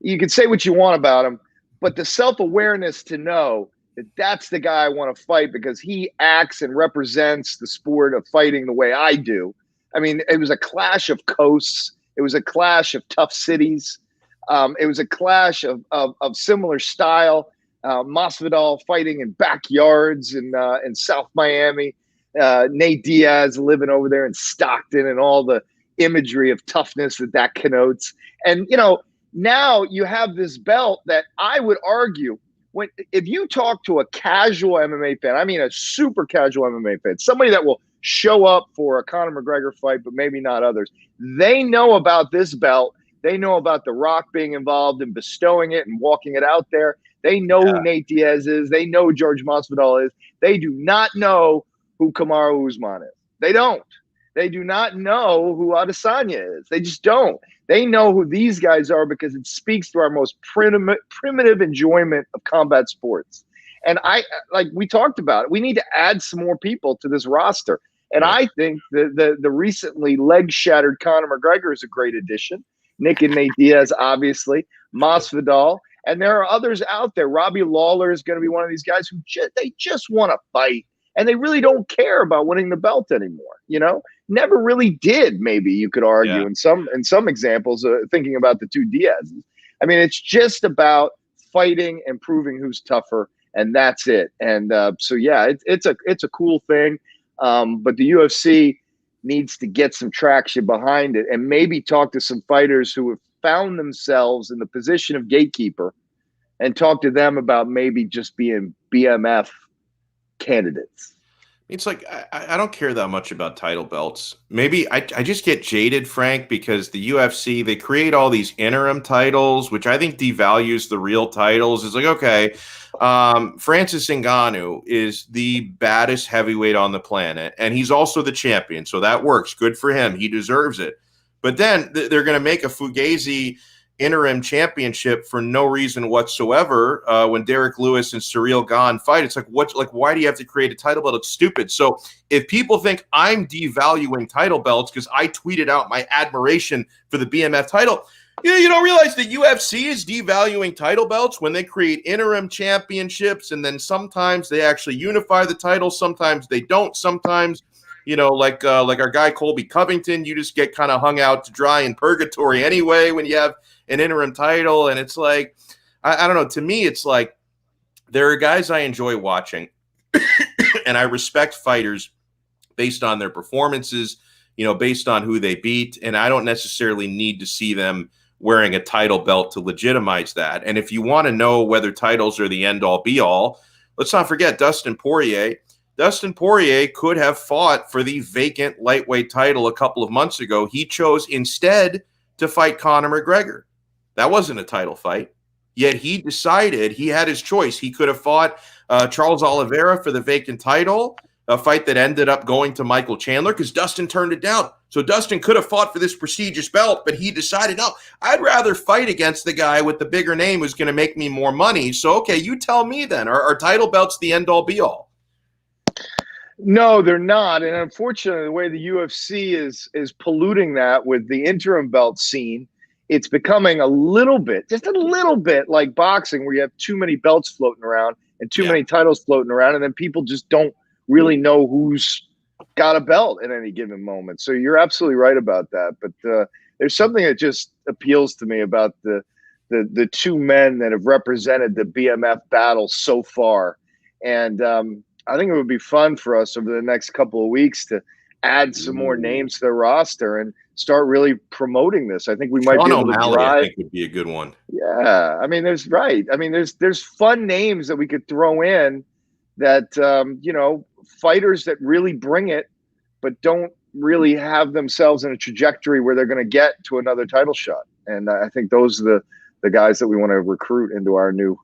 you can say what you want about him, but the self-awareness to know that that's the guy I want to fight because he acts and represents the sport of fighting the way I do. I mean, it was a clash of coasts. It was a clash of tough cities. It was a clash of similar style. Masvidal fighting in backyards in South Miami. Nate Diaz living over there in Stockton, and all the imagery of toughness that connotes. And, now you have this belt that I would argue, if you talk to a casual MMA fan, I mean a super casual MMA fan, somebody that will show up for a Conor McGregor fight, but maybe not others, they know about this belt. They know about The Rock being involved in bestowing it and walking it out there. They know who Nate Diaz is. They know who George Masvidal is. They do not know who Kamaru Usman is. They don't. They do not know who Adesanya is. They just don't. They know who these guys are because it speaks to our most primitive enjoyment of combat sports. And we talked about it, we need to add some more people to this roster. And I think the recently leg-shattered Conor McGregor is a great addition. Nick and Nate Diaz, obviously. Masvidal. And there are others out there. Robbie Lawler is going to be one of these guys who they just want to fight. And they really don't care about winning the belt anymore, Never really did, maybe you could argue in some examples, thinking about the two Diazes. I mean, it's just about fighting and proving who's tougher, and that's it. And it's a cool thing. But the UFC needs to get some traction behind it and maybe talk to some fighters who have found themselves in the position of gatekeeper and talk to them about maybe just being BMF candidates. It's like I don't care that much about title belts. Maybe I just get jaded, Frank, because the UFC, they create all these interim titles, which I think devalues the real titles. It's like, okay, Francis Ngannou is the baddest heavyweight on the planet, and he's also the champion, so that works. Good for him. He deserves it. But then they're going to make a Fugazi interim championship for no reason whatsoever. When Derek Lewis and Ciryl Gane fight, it's like, why do you have to create a title belt? It's stupid. So if people think I'm devaluing title belts because I tweeted out my admiration for the BMF title, you don't realize the UFC is devaluing title belts when they create interim championships, and then sometimes they actually unify the title, sometimes they don't, sometimes like our guy Colby Covington, you just get kind of hung out to dry in purgatory anyway when you have an interim title. And it's like, I don't know, to me it's like there are guys I enjoy watching and I respect fighters based on their performances, based on who they beat, and I don't necessarily need to see them wearing a title belt to legitimize that. And if you want to know whether titles are the end-all be-all, let's not forget Dustin Poirier. Dustin Poirier could have fought for the vacant lightweight title a couple of months ago. He chose instead to fight Conor McGregor. That wasn't a title fight. Yet he decided, he had his choice. He could have fought Charles Oliveira for the vacant title, a fight that ended up going to Michael Chandler because Dustin turned it down. So Dustin could have fought for this prestigious belt, but he decided, no, I'd rather fight against the guy with the bigger name who's going to make me more money. So, okay, you tell me then, are title belts the end-all be-all? No, they're not. And unfortunately, the way the UFC is polluting that with the interim belt scene, it's becoming a little bit, just a little bit like boxing, where you have too many belts floating around and too many titles floating around, and then people just don't really know who's got a belt at any given moment. So you're absolutely right about that. But there's something that just appeals to me about the two men that have represented the BMF battle so far. And I think it would be fun for us over the next couple of weeks to add some more names to the roster and start really promoting this. I think we might be able to drive. I think would be a good one. Yeah, I mean, there's fun names that we could throw in that fighters that really bring it, but don't really have themselves in a trajectory where they're going to get to another title shot. And I think those are the guys that we want to recruit into our new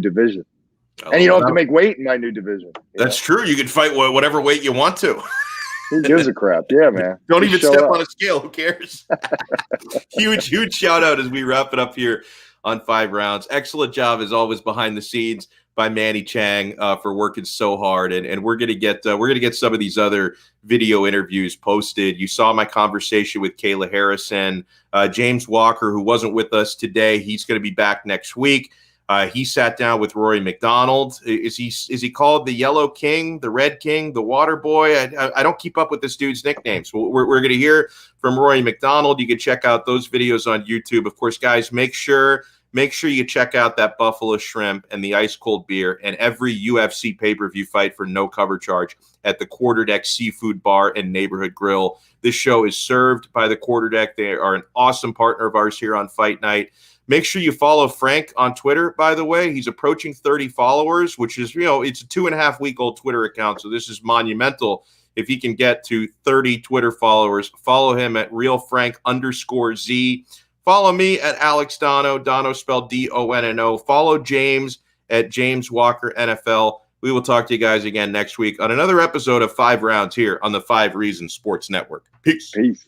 division. And you don't have to make weight in my new division. That's true. You can fight whatever weight you want to. Who gives a crap? Yeah, man. Don't even step on a scale. Who cares? Huge shout out as we wrap it up here on 5 Rounds. Excellent job as always behind the scenes by Manny Chang for working so hard, and we're gonna get some of these other video interviews posted. You saw my conversation with Kayla Harrison, James Walker, who wasn't with us today. He's going to be back next week. He sat down with Rory MacDonald. Is he called the Yellow King, the Red King, the Water Boy? I don't keep up with this dude's nicknames. We're going to hear from Rory MacDonald. You can check out those videos on YouTube. Of course, guys, make sure you check out that buffalo shrimp and the ice cold beer and every UFC pay-per-view fight for no cover charge at the Quarterdeck Seafood Bar and Neighborhood Grill. This show is served by the Quarterdeck. They are an awesome partner of ours here on Fight Night. Make sure you follow Frank on Twitter, by the way. He's approaching 30 followers, which is, it's a 2.5-week-old Twitter account, so this is monumental. If he can get to 30 Twitter followers, follow him at realfrank_Z. Follow me at Alex Donno, Donno spelled Donno. Follow James at James Walker NFL. We will talk to you guys again next week on another episode of 5 Rounds here on the 5 Reasons Sports Network. Peace. Peace.